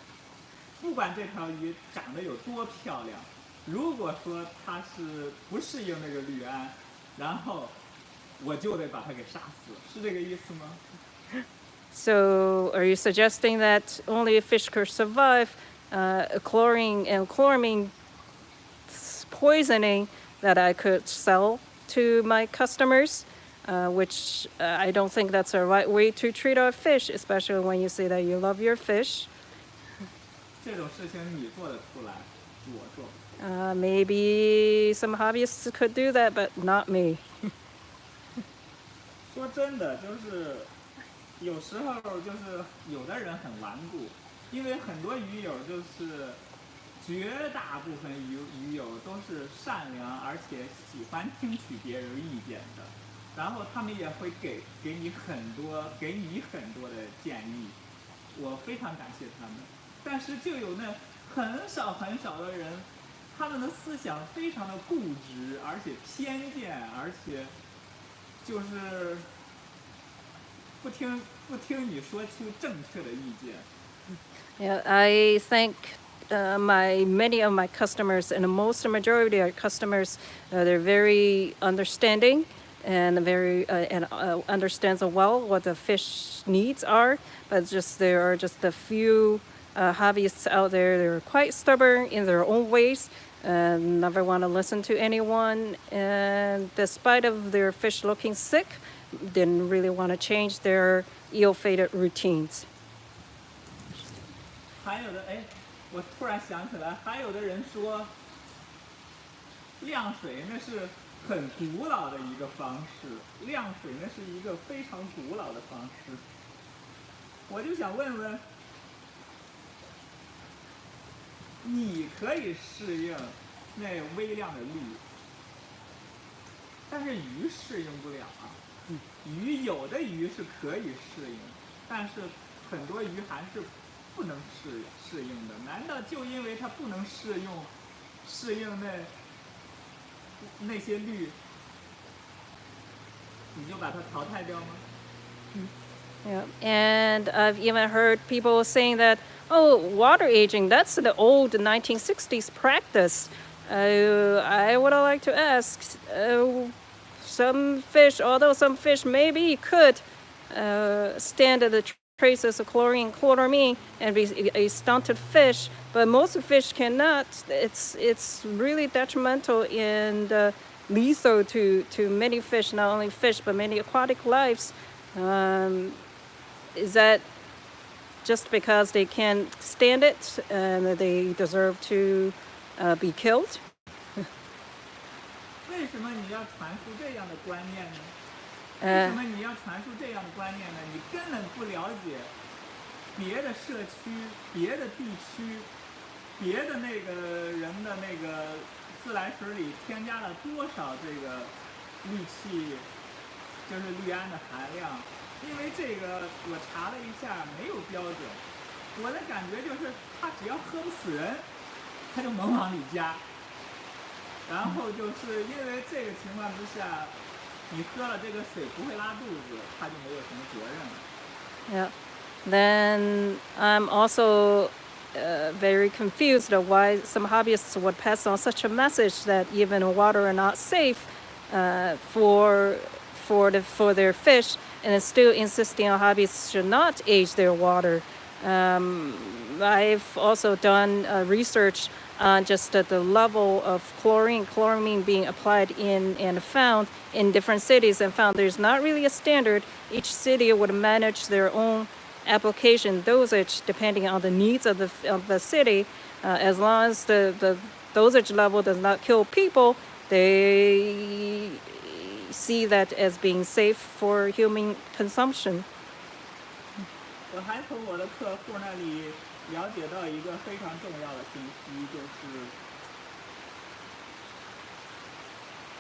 不管这条鱼长得有多漂亮，如果说它是不适应那个氯胺，然后我就得把它给杀死，是这个意思吗？ So are you suggesting that only a fish could survive chlorine and chloramine poisoning that I could sell to my customers, which I don't think that's a right way to treat our fish, especially when you say that you love your fish. 这种事情你做得出来，我做不出来。Maybe some hobbyists could do that, but not me. 说真的，就是有时候就是有的人很顽固，因为很多鱼友就是绝大部分鱼友都是善良而且喜欢听取别人意见的，然后他们也会给你很多的建议，我非常感谢他们。但是就有那很少的人，他们的思想非常的固执，而且偏见，而且就是不听你说出正确的意见。Yeah, I think many of my customers and the majority of our customers, they're very understanding and understands well what the fish needs are. But there are just a few hobbyists out there that are quite stubborn in their own ways and never want to listen to anyone. And despite of their fish looking sick, didn't really want to change their ill-fated routines. 还有的我突然想起来，还有的人说，晾水那是很古老的一个方式，晾水呢是一个非常古老的方式。我就想问问，你可以适应那微量的氯，但是鱼适应不了啊。有的鱼是可以适应，但是很多鱼还是不能适应的。难道就因为它不能适应那些氯，你就把它淘汰掉吗？ Yeah, and I've even heard people saying that, oh, water aging, that's the old 1960s practice. I would like to ask, some fish, although some fish maybe could stand the traces of chlorine, chloramine, and be a stunted fish, but most fish cannot. It's really detrimental and lethal to many fish, not only fish, but many aquatic lives. Is that just because they can't stand it and they deserve to be killed? 为什么你要传输这样的观念呢？为什么你要传输这样的观念呢？你根本不了解别的社区、别的地区、别的那个人的那个自来水里添加了多少这个氯气，就是氯胺的含量。因为这个我查了一下，没有标准。我的感觉就是，他只要喝不死人，他就能往里加。然后就是因为这个情况之下，你喝了这个水不会拉肚子，他就没有什么责任了。Yeah. Then I'm also very confused of why some hobbyists would pass on such a message that even water are not safe for their fish, and is still insisting on hobbyists should not age their water. I've also done research on just the level of chloramine being applied in and found in different cities, and found there's not really a standard. Each city would manage their own application dosage depending on the needs of the city. As long as the dosage level does not kill people, they see that as being safe for human consumption. 我还从我的客户那里了解到一个非常重要的信息，就是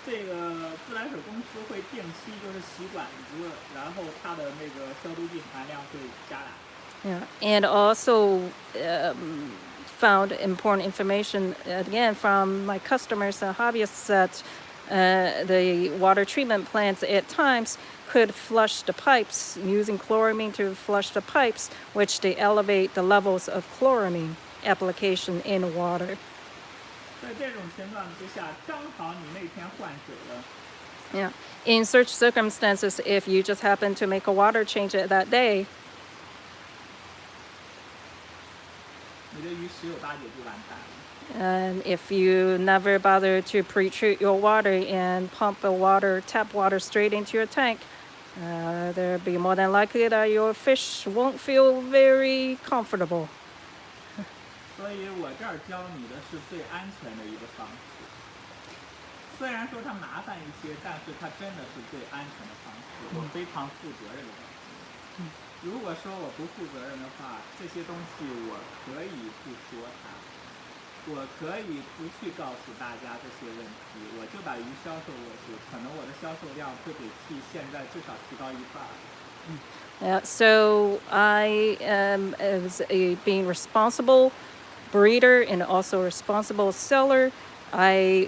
这个自来水公司会定期就是洗管子，然后它的那个消毒剂含量会加大。Yeah, and also found important information again from my customers and hobbyists that the water treatment plants at times could flush the pipes using chloramine to flush the pipes, which they elevate the levels of chloramine application in water. 在这种情况之下，正好你那天换水了。Yeah, in such circumstances, if you just happen to make a water change that day, 你的鱼十有八九就完蛋了。and if you never bother to pre-treat your water and pump the tap water straight into your tank, there'll be more than likely that your fish won't feel very comfortable. 所以我这儿教你的是最安全的一个方式。虽然说它麻烦一些，但是它真的是最安全的方式，我非常负责任的方式。如果说我不负责任的话，这些东西我可以不说它，我可以不去告诉大家这些问题，我就把鱼销售过去，可能我的销售量会比现在至少提高一半。So I am as a being responsible breeder and also responsible seller. I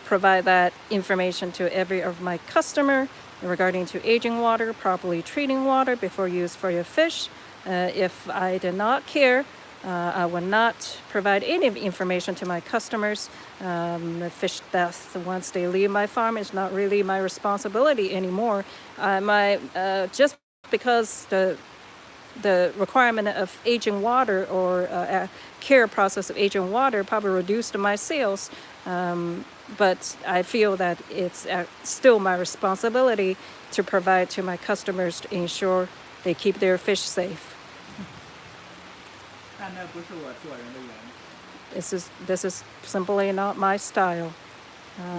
provide that information to every of my customer regarding to aging water, properly treating water before use for your fish. If I did not care, I would not provide any information to my customers. Fish death once they leave my farm is not really my responsibility anymore. Just because the requirement of aging water or care process of aging water probably reduced my sales. But I feel that it's still my responsibility to provide to my customers to ensure they keep their fish safe. 但那不是我做人的原则。This is simply not my style.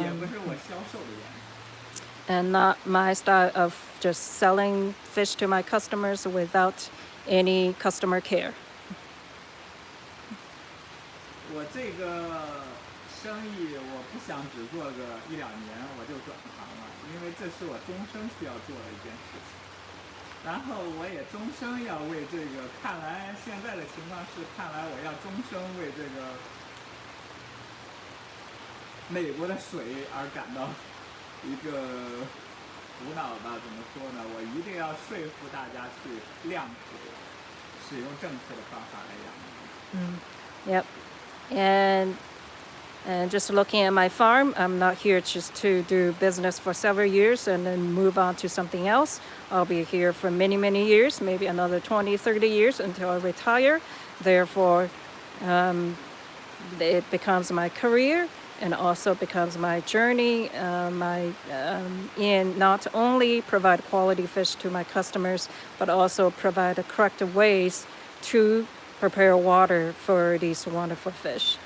也不是我销售的原因。and not my style of just selling fish to my customers without any customer care. 我这个生意我不想只做个1-2年我就转行了，因为这是我终生需要做的一件事情。然后我也终生要为这个，看来现在的情况是，看来我要终生为这个美国的水而感到一个苦恼吧？怎么说呢？我一定要说服大家去谅解，使用正确的方法来养鱼。Yep. And just looking at my farm, I'm not here just to do business for several years and then move on to something else. I'll be here for many, many years, maybe another 20, 30 years until I retire. Therefore, it becomes my career and also becomes my journey, in not only provide quality fish to my customers, but also provide the correct ways to prepare water for these wonderful fish.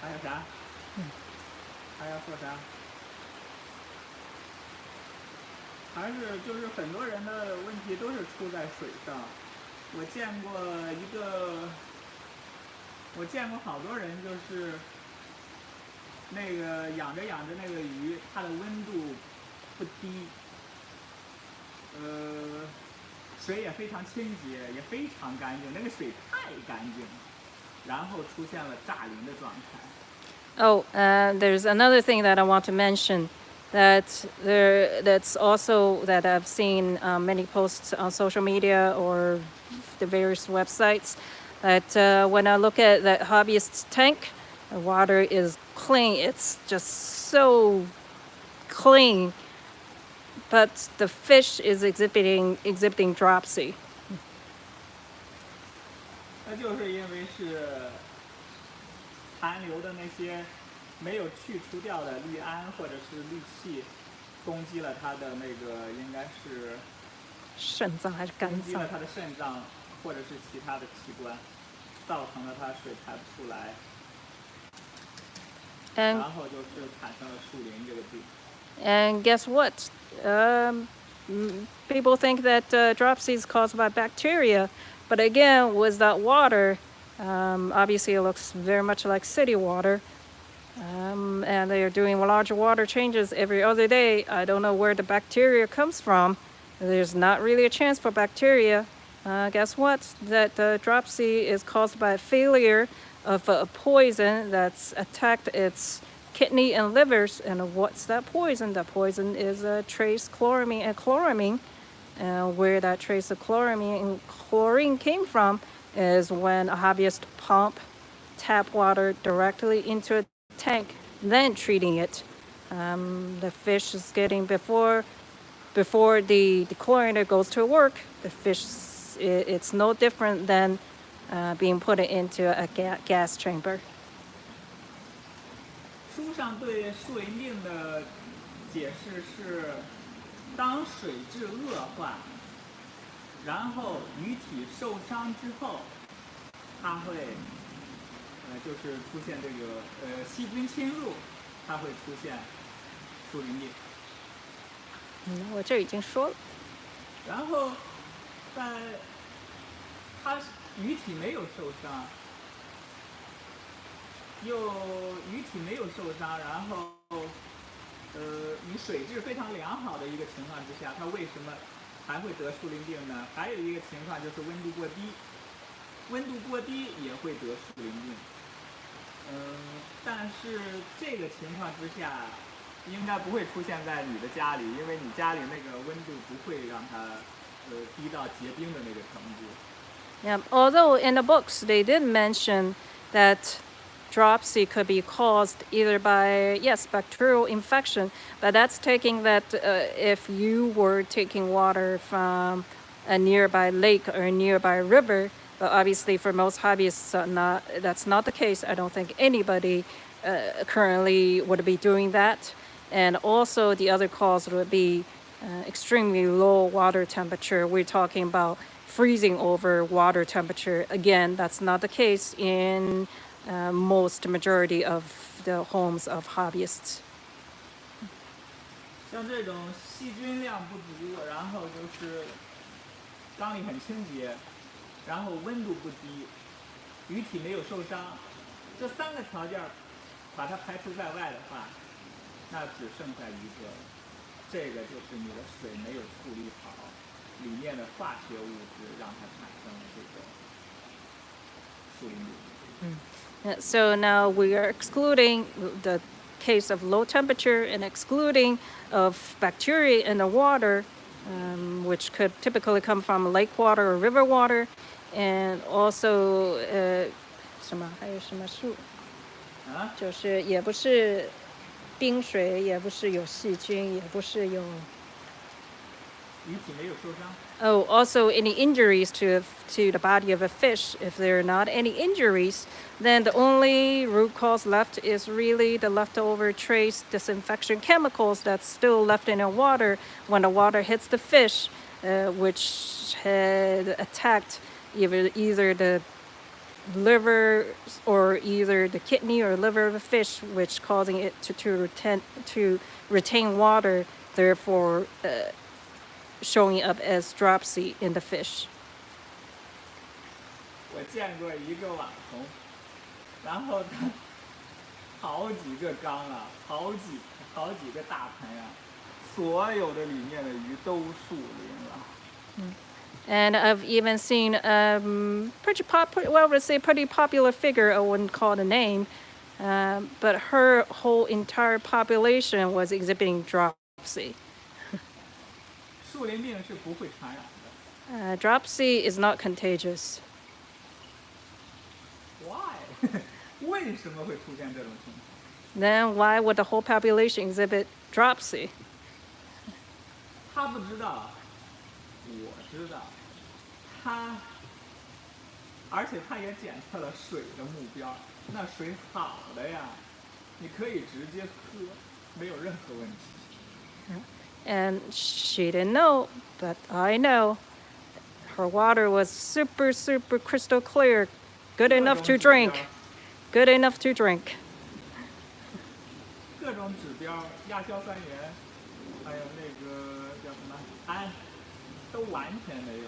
还有啥？还要说啥？还是就是很多人的问题都是出在水上。我见过好多人就是那个养着那个鱼，它的温度不低，水也非常清洁，也非常干净，那个水太干净了，然后出现了炸鳞的状态。Oh, there's another thing that I want to mention that's also that I've seen many posts on social media or the various websites that when I look at that hobbyist's tank, the water is clean. It's just so clean, but the fish is exhibiting dropsy. 那就是因为是残留的那些没有去除掉的氯胺或者是氯气，攻击了它的那个应该是肾脏还是肝脏？攻击了它的肾脏或者是其他的器官，造成了它水排不出来，然后就是产生了树林这个病。And guess what? People think that dropsy is caused by bacteria, but again, with that water, obviously it looks very much like city water. And they are doing large water changes every other day. I don't know where the bacteria comes from. There's not really a chance for bacteria. Guess what? That dropsy is caused by a failure of a poison that's attacked its kidney and livers. And what's that poison? That poison is trace chloramine and chloramine. Where that trace of chloramine and chlorine came from is when a hobbyist pump tap water directly into a tank, then treating it. The fish is getting before the chlorinator goes to work. The fish, it's no different than being put into a gas chamber. 书上对树林病的解释是，当水质恶化，然后鱼体受伤之后，它会就是出现这个细菌侵入，它会出现树林病。我这已经说了。然后在它鱼体没有受伤，鱼体没有受伤，然后以水质非常良好的一个情况之下，它为什么还会得树林病呢？还有一个情况就是温度过低，温度过低也会得树林病。但是这个情况之下，应该不会出现在你的家里，因为你家里那个温度不会让它低到结冰的那个程度。Yeah, although in the books they did mention that dropsy could be caused either by, yes, bacterial infection, but that's taking that if you were taking water from a nearby lake or a nearby river, but obviously for most hobbyists, that's not the case. I don't think anybody currently would be doing that. And also the other cause would be extremely low water temperature. We're talking about freezing over water temperature. Again, that's not the case in most majority of the homes of hobbyists. 像这种细菌量不足，然后就是缸里很清洁，然后温度不低，鱼体没有受伤，这3个条件把它排除在外的话，那只剩下一个，这个就是你的水没有处理好，里面的化学物质让它产生了这个树林毒。So now we are excluding the case of low temperature and excluding of bacteria in the water, which could typically come from lake water or river water, and also 什么还有什么树？就是也不是冰水，也不是有细菌，也不是有。鱼体没有受伤。Oh, also any injuries to the body of a fish. If there are not any injuries, then the only root cause left is really the leftover trace disinfection chemicals that's still left in the water when the water hits the fish, which had attacked either the liver or either the kidney or liver of the fish, which causing it to retain water, therefore showing up as dropsy in the fish. 我见过一个网红，然后他好几个缸啊，好几个大盆啊，所有的里面的鱼都树林了。And I've even seen pretty popular figure. I wouldn't call the name, but her whole entire population was exhibiting dropsy. 树林病是不会传染的。Dropsy is not contagious. Why? 为什么会出现这种情况？ Then why would the whole population exhibit dropsy? 他不知道，我知道。而且他也检测了水的目标，那水好的呀，你可以直接喝，没有任何问题。And she didn't know, but I know. Her water was super, super crystal clear, good enough to drink. Good enough to drink. 各种指标，亚硝酸盐，还有那个叫什么氨，都完全没有。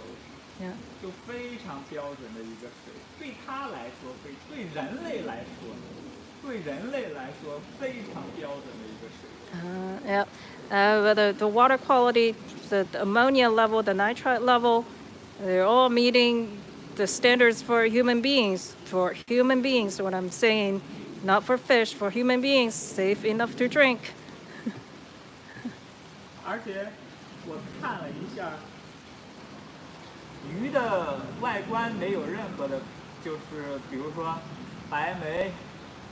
Yeah. 就非常标准的一个水，对他来说对人类来说非常标准的一个水。Yeah. But the water quality, the ammonia level, the nitrite level, they're all meeting the standards for human beings. For human beings, what I'm saying, not for fish, for human beings, safe enough to drink. 而且我看了一下。鱼的外观没有任何的，就是比如说白眉、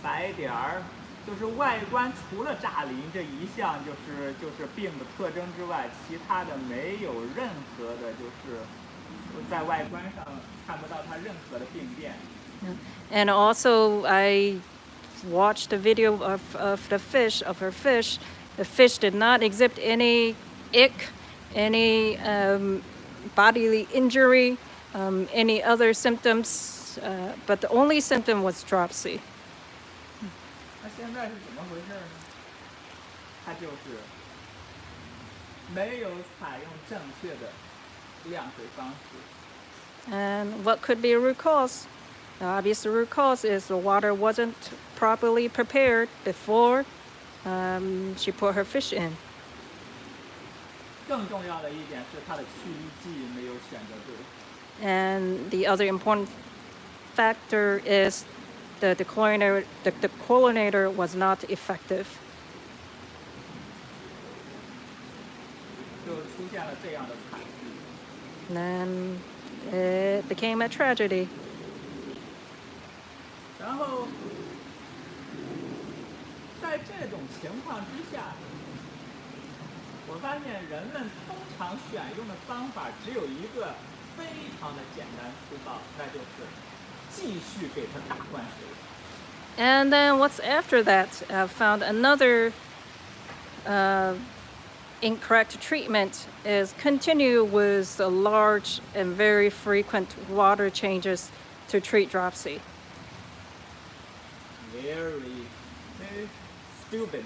白点儿，就是外观除了炸鳞这一项就是病的特征之外，其他的没有任何的，就是在外观上看不到它任何的病变。And also, I watched the video of her fish. The fish did not exhibit any ick, any bodily injury, any other symptoms, but the only symptom was dropsy. 那现在是怎么回事呢？它就是没有采用正确的晾水方式。And what could be a root cause? The obvious root cause is the water wasn't properly prepared before she put her fish in. 更重要的一点是它的去粒剂没有选择对。And the other important factor is the chlorinator was not effective. 就出现了这样的惨剧。And it became a tragedy. 然后，在这种情况之下，我发现人们通常选用的方法只有一个，非常的简单粗暴，那就是继续给它打灌水。And then what's after that? I found another incorrect treatment is continue with the large and very frequent water changes to treat dropsy. Very stupid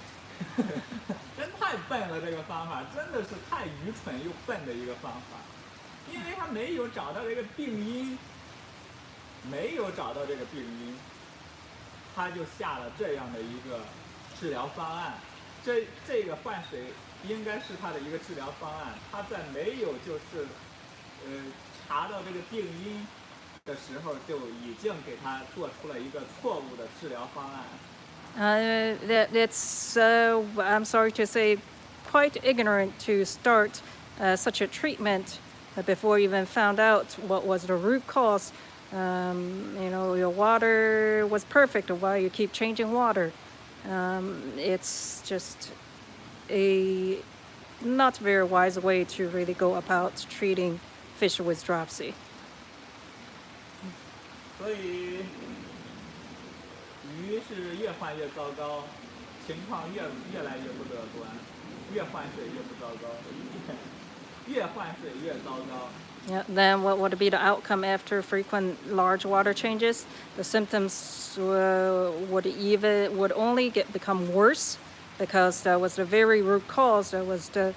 真太笨了，这个方法真的是太愚蠢又笨的一个方法，因为他没有找到这个病因，他就下了这样的一个治疗方案。这个换水应该是他的一个治疗方案，他在没有就是查到这个病因的时候，就已经给他做出了一个错误的治疗方案。It's, I'm sorry to say, quite ignorant to start such a treatment before you even found out what was the root cause. Your water was perfect. Why you keep changing water? It's just a not very wise way to really go about treating fish with dropsy. 所以鱼是越换越糟糕，情况越来越不乐观，越换水越不糟糕，越换水越糟糕。Yeah, then what would be the outcome after frequent large water changes? The symptoms would only become worse because that was the very root cause. That was the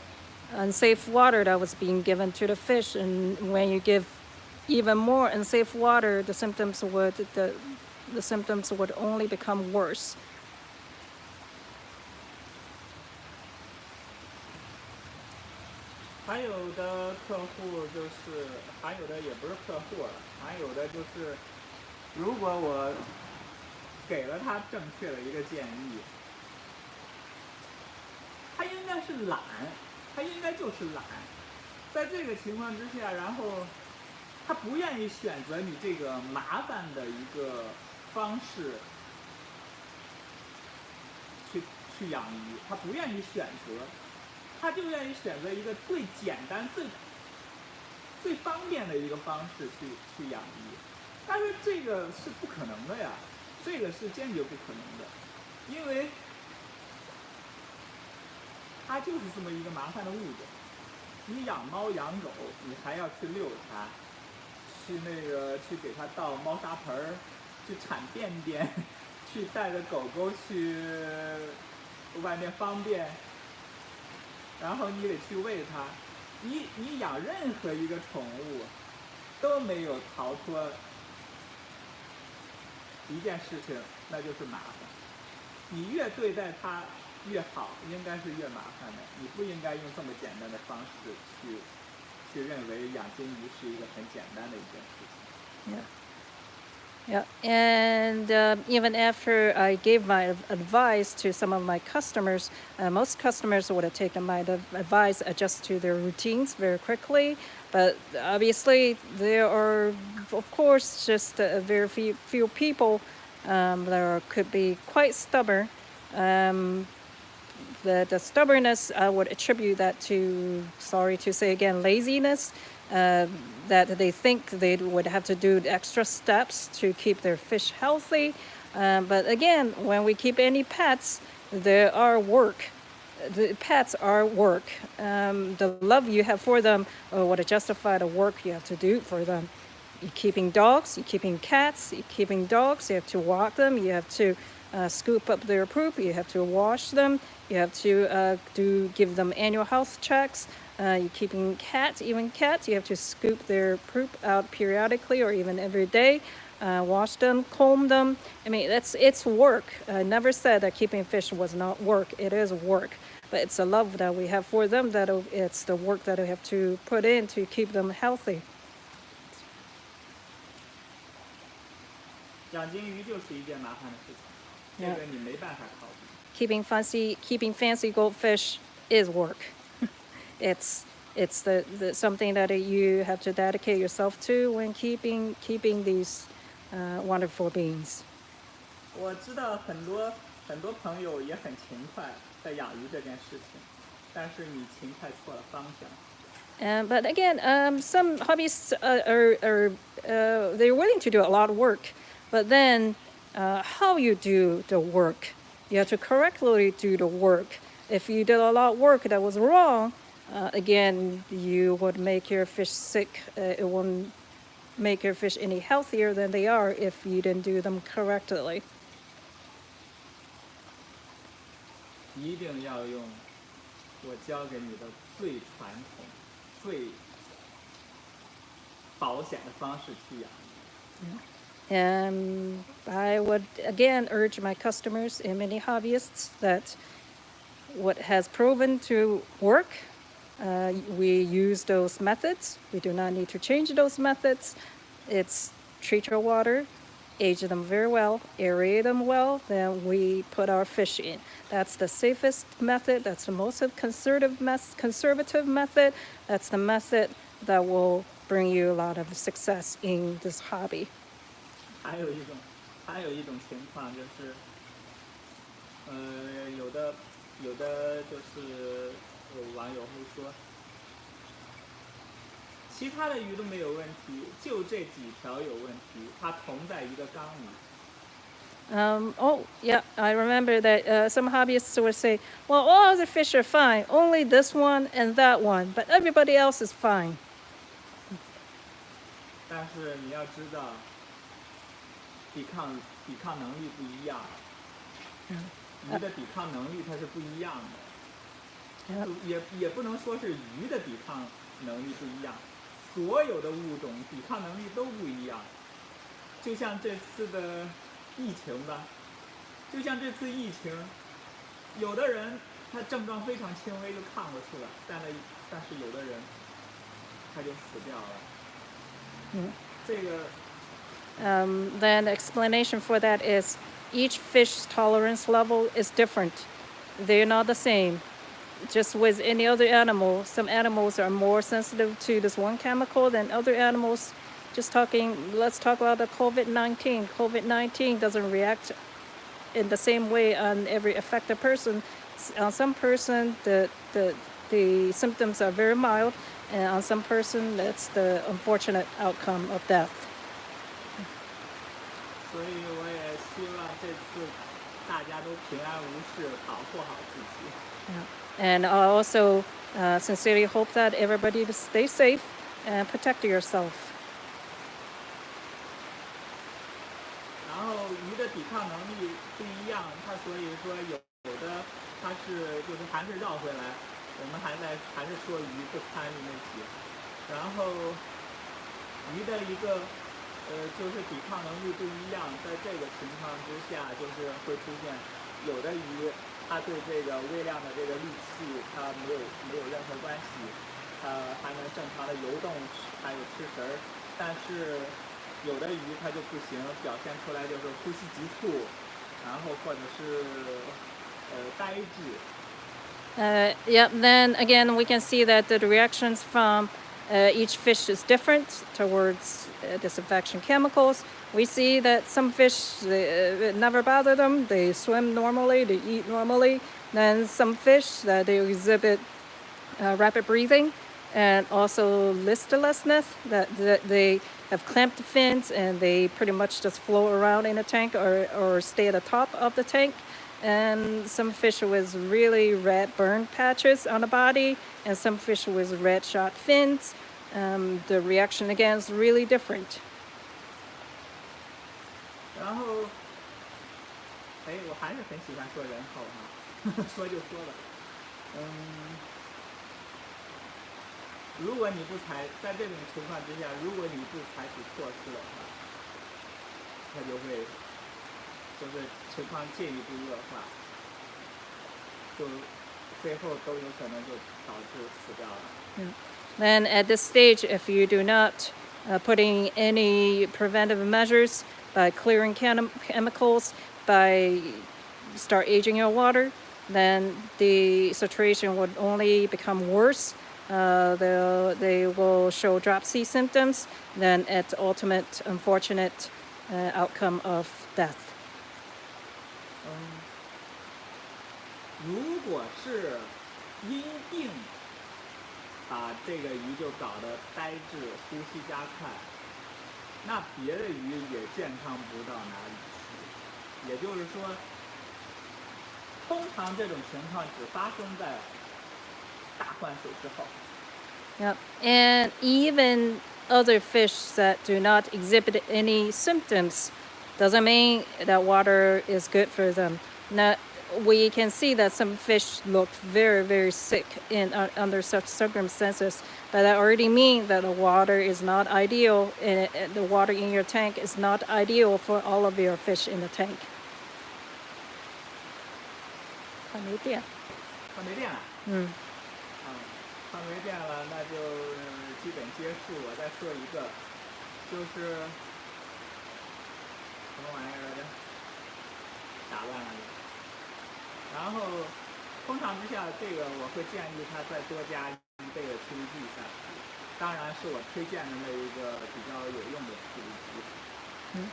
unsafe water that was being given to the fish, and when you give even more unsafe water, the symptoms would only become worse. 还有的客户就是，还有的也不是客户了，还有的就是，如果我给了他正确的一个建议，他应该是懒，他应该就是懒，在这个情况之下，然后他不愿意选择你这个麻烦的一个方式去养鱼，他不愿意选择。他就愿意选择一个最简单、最方便的一个方式去养鱼，但是这个是不可能的呀，这个是坚决不可能的，因为它就是这么一个麻烦的物种。你养猫养狗，你还要去遛它，去给它倒猫砂盆儿，去铲便便，去带着狗狗去外面方便。然后你得去喂它，你养任何一个宠物都没有逃脱一件事情，那就是麻烦。你越对待它越好，应该是越麻烦的。你不应该用这么简单的方式去认为养金鱼是一个很简单的一件事情。Yeah. Yeah, and even after I gave my advice to some of my customers, most customers would have taken my advice, adjust to their routines very quickly. But obviously, there are, of course, just very few people that could be quite stubborn. The stubbornness, I would attribute that to, sorry to say again, laziness. That they think they would have to do extra steps to keep their fish healthy. But again, when we keep any pets, there are work. The pets are work. The love you have for them would justify the work you have to do for them. You're keeping dogs, you're keeping cats, you're keeping dogs, you have to walk them, you have to scoop up their poop, you have to wash them, you have to give them annual health checks. You're keeping cats, even cats, you have to scoop their poop out periodically or even every day, wash them, comb them. I mean, it's work. I never said that keeping fish was not work. It is work, but it's a love that we have for them, that it's the work that we have to put in to keep them healthy. 养金鱼就是一件麻烦的事情，这个你没办法逃避。Keeping fancy goldfish is work. It's the something that you have to dedicate yourself to when keeping these wonderful beings. 我知道很多朋友也很勤快在养鱼这件事情，但是你勤快错了方向。But again, some hobbyists are they're willing to do a lot of work, but then how you do the work, you have to correctly do the work if you did a lot of work that was wrong, again, you would make your fish sick. It won't make your fish any healthier than they are if you didn't do them correctly. 一定要用我教给你的最传统、最保险的方式去养。And I would again urge my customers and many hobbyists that what has proven to work, we use those methods. We do not need to change those methods. It's treat your water, age them very well, aerate them well, then we put our fish in. That's the safest method. That's the most conservative method. That's the method that will bring you a lot of success in this hobby. 还有一种情况就是，有的就是网友会说，其他的鱼都没有问题，就这几条有问题，它同在一个缸里。Oh, yeah, I remember that some hobbyists would say, well, all other fish are fine, only this one and that one, but everybody else is fine. 但是你要知道，抵抗能力不一样，鱼的抵抗能力它是不一样的，也不能说是鱼的抵抗能力不一样，所有的物种抵抗能力都不一样。就像这次的疫情吧，有的人他症状非常轻微就抗过去了，但是有的人他就死掉了。这个。Then the explanation for that is each fish tolerance level is different. They're not the same. Just with any other animal, some animals are more sensitive to this one chemical than other animals. Let's talk about the COVID-19. COVID-19 doesn't react in the same way on every affected person. On some person, the symptoms are very mild, and on some person, that's the unfortunate outcome of death. 所以我也希望这次大家都平安无事，保护好自己。And I also sincerely hope that everybody stay safe and protect yourself. 然后鱼的抵抗能力不一样，所以说有的它是就是还是绕回来，我们还是说鱼不参与那些。然后鱼的一个就是抵抗能力不一样，在这个情况之下，就是会出现有的鱼，它对这个微量的这个氯气，它没有任何关系，它还能正常的游动，还有吃食儿，但是有的鱼它就不行，表现出来就是呼吸急促，然后或者是呆滞。Yeah, then again, we can see that the reactions from each fish is different towards disinfection chemicals. We see that some fish, it never bother them. They swim normally, they eat normally. Then some fish, they exhibit rapid breathing and also listlessness, that they have clamped fins and they pretty much just float around in a tank or stay at the top of the tank. And some fish with really red burn patches on the body, and some fish with red shot fins. The reaction again is really different. 然后，我还是很喜欢说人口哈，说就说吧。如果你不在这种情况之下，如果你不采取措施的话，它就会。就是情况进一步恶化，就最后都有可能就导致死掉了。Then at this stage, if you do not put in any preventive measures by clearing chemicals, by start aging your water, then the situation would only become worse. They will show dropsy symptoms, then its ultimate unfortunate outcome of death. 如果是因病把这个鱼就搞得呆滞、呼吸加快，那别的鱼也健康不到哪里去。也就是说，通常这种情况只发生在大换水之后。 Yep. And even other fish that do not exhibit any symptoms doesn't mean that water is good for them. Now, we can see that some fish look very, very sick under such circumstances, but that already means that the water is not ideal. The water in your tank is not ideal for all of your fish in the tank. 它没电。它没电了。它没电了，那就基本结束。我再说一个，就是什么玩意儿来着？打乱了就。然后，通常之下，这个我会建议他再多加1倍的处理剂下去。当然是我推荐的那一个比较有用的处理剂。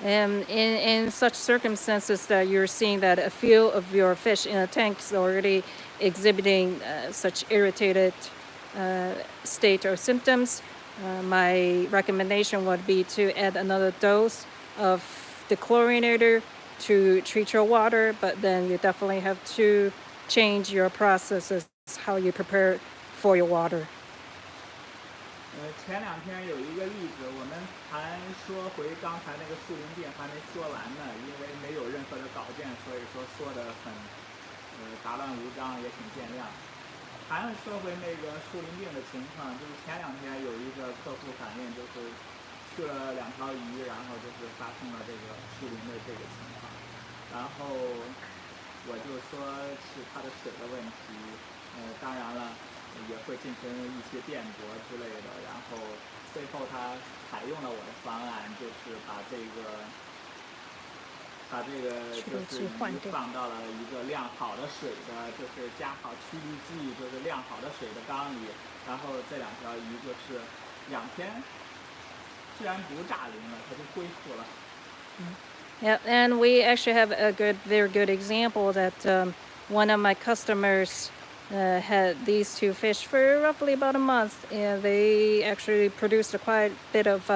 And in such circumstances that you're seeing that a few of your fish in a tank is already exhibiting such irritated state or symptoms, my recommendation would be to add another dose of the chlorinator to treat your water, but then you definitely have to change your processes, how you prepare for your water. 前2天有一个例子，我们还说回刚才那个树林病还没说完呢，因为没有任何的稿件，所以说得很杂乱无章，也请见谅。还是说回那个树林病的情况，就是前2天有一个客户反映，就是去了2条鱼，然后就是发生了这个树林的这个情况，然后我就说是它的水的问题，当然了。也会进行一些电镉之类的，然后最后他采用了我的方案，就是把这个就是鱼放到了一个晾好的水的，就是加好驱离剂，就是晾好的水的缸里，然后这2条鱼就是2天，虽然不炸鳞了，它就恢复了。Yeah, and we actually have a very good example that one of my customers had these 2 fish for roughly about a month, and they actually produced quite a bit of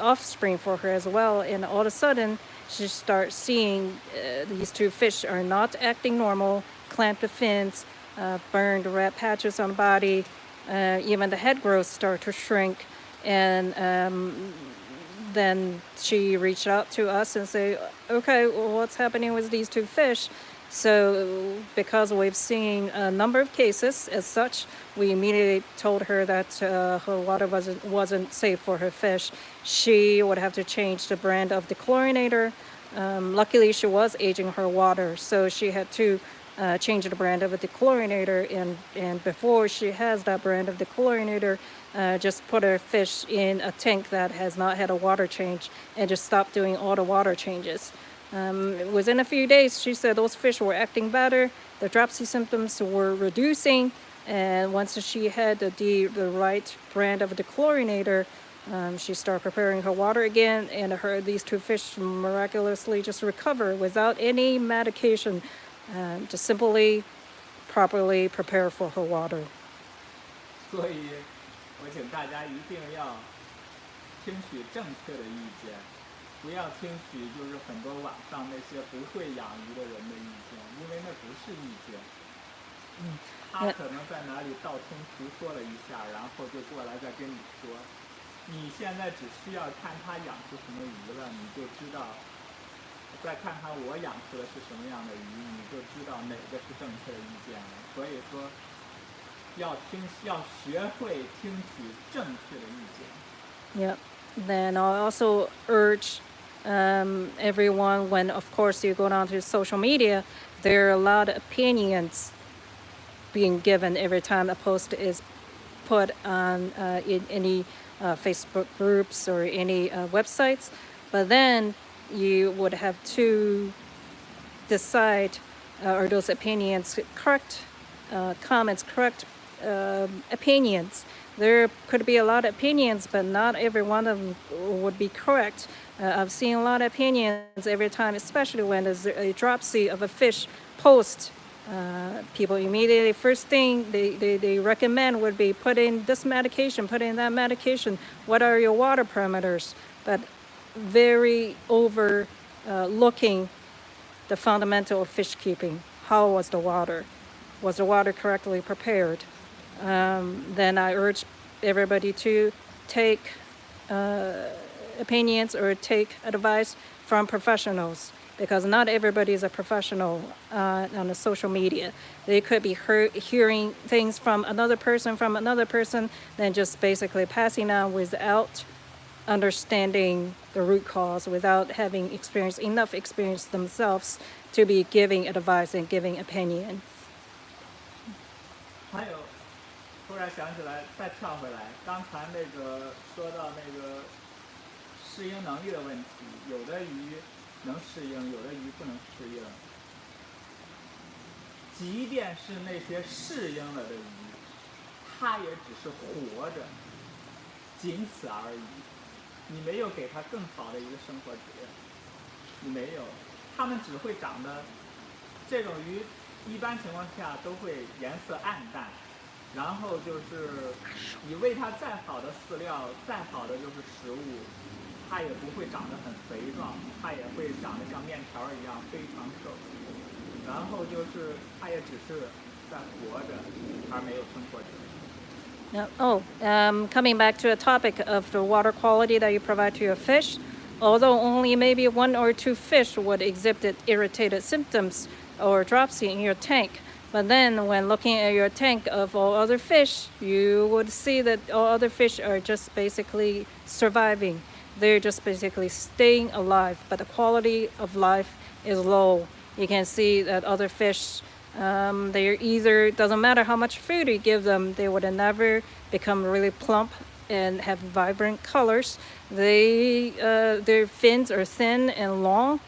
offspring for her as well. And all of a sudden, she starts seeing these 2 fish are not acting normal, clamped fins, burned red patches on the body, even the head growth start to shrink. And then she reached out to us and say, okay, well, what's happening with these 2 fish? So because we've seen a number of cases as such, we immediately told her that her water wasn't safe for her fish. She would have to change the brand of the chlorinator. Luckily, she was aging her water, so she had to change the brand of the chlorinator. And before she has that brand of the chlorinator, just put her fish in a tank that has not had a water change and just stop doing all the water changes. Within a few days, she said those fish were acting better. The dropsy symptoms were reducing. And once she had the right brand of the chlorinator, she started preparing her water again. And these 2 fish miraculously just recovered without any medication, just simply properly prepare for her water. 所以，我请大家一定要听取正确的意见。不要听取就是很多网上那些不会养鱼的人的意见，因为那不是意见。他可能在哪里道听途说了一下，然后就过来再跟你说。你现在只需要看他养出什么鱼了，你就知道；再看看我养出的是什么样的鱼，你就知道哪个是正确的意见了。所以说，要学会听取正确的意见。Yep. Then I also urge everyone, when of course you go down to social media, there are a lot of opinions being given every time a post is put on in any Facebook groups or any websites. But then you would have to decide are those opinions correct comments, correct opinions. There could be a lot of opinions, but not every one of them would be correct. I've seen a lot of opinions every time, especially when there's a dropsy of a fish post. People immediately, first thing they recommend would be put in this medication, put in that medication. What are your water parameters? But very overlooking the fundamental of fish keeping. How was the water? Was the water correctly prepared? Then I urge everybody to take opinions or take advice from professionals, because not everybody is a professional on the social media. They could be hearing things from another person, then just basically passing on without understanding the root cause, without having enough experience themselves to be giving advice and giving opinion. 还有，突然想起来，再跳回来，刚才那个说到那个适应能力的问题，有的鱼能适应，有的鱼不能适应。即便是那些适应了的鱼，它也只是活着，仅此而已。你没有给它更好的一个生活质量，你没有，它们只会长得，这种鱼一般情况下都会颜色暗淡，然后就是你喂它再好的饲料，再好的就是食物，它也不会长得很肥壮，它也会长得像面条一样非常瘦，然后就是它也只是在活着，而没有生活质量。Coming back to the topic of the water quality that you provide to your fish, although only maybe 1 or 2 fish would exhibit irritated symptoms or dropsy in your tank, but then when looking at your tank of all other fish, you would see that all other fish are just basically surviving. They're just basically staying alive, but the quality of life is low. You can see that other fish, they're either, doesn't matter how much food you give them, they would never become really plump and have vibrant colors. Their fins are thin and long.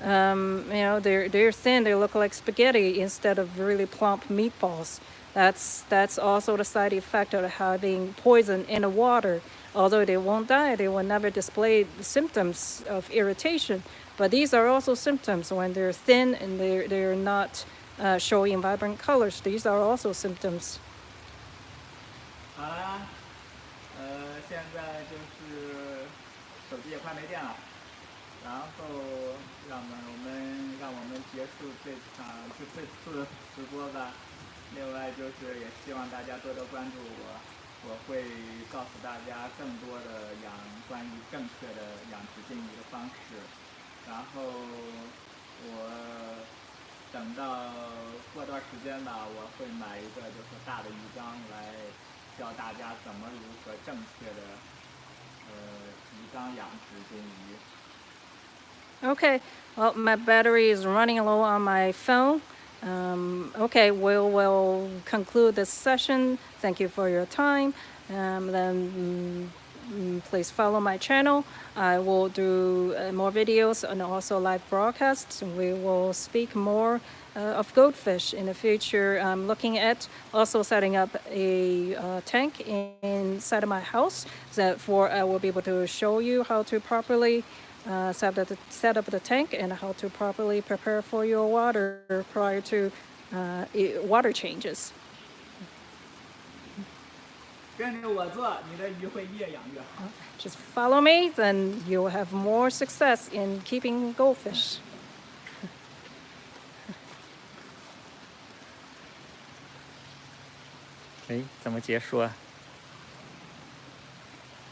They're thin. They look like spaghetti instead of really plump meatballs. That's also the side effect of having poison in the water. Although they won't die, they will never display symptoms of irritation. But these are also symptoms when they're thin and they're not showing vibrant colors. These are also symptoms. 好啦，现在就是手机也快没电了，然后让我们结束这次直播吧。另外就是也希望大家多多关注我，我会告诉大家更多的关于正确的养殖金鱼的方式。然后我等到过段时间吧，我会买一个就是大的鱼缸来教大家怎么如何正确的鱼缸养殖金鱼。Okay, well, my battery is running low on my phone. Okay, we'll conclude this session. Thank you for your time. Please follow my channel. I will do more videos and also live broadcasts. We will speak more of goldfish in the future. I'm looking at also setting up a tank inside of my house. I will be able to show you how to properly set up the tank and how to properly prepare for your water prior to water changes. 跟着我做，你的鱼会越养越好。Just follow me, then you'll have more success in keeping goldfish. 哎，怎么结束啊？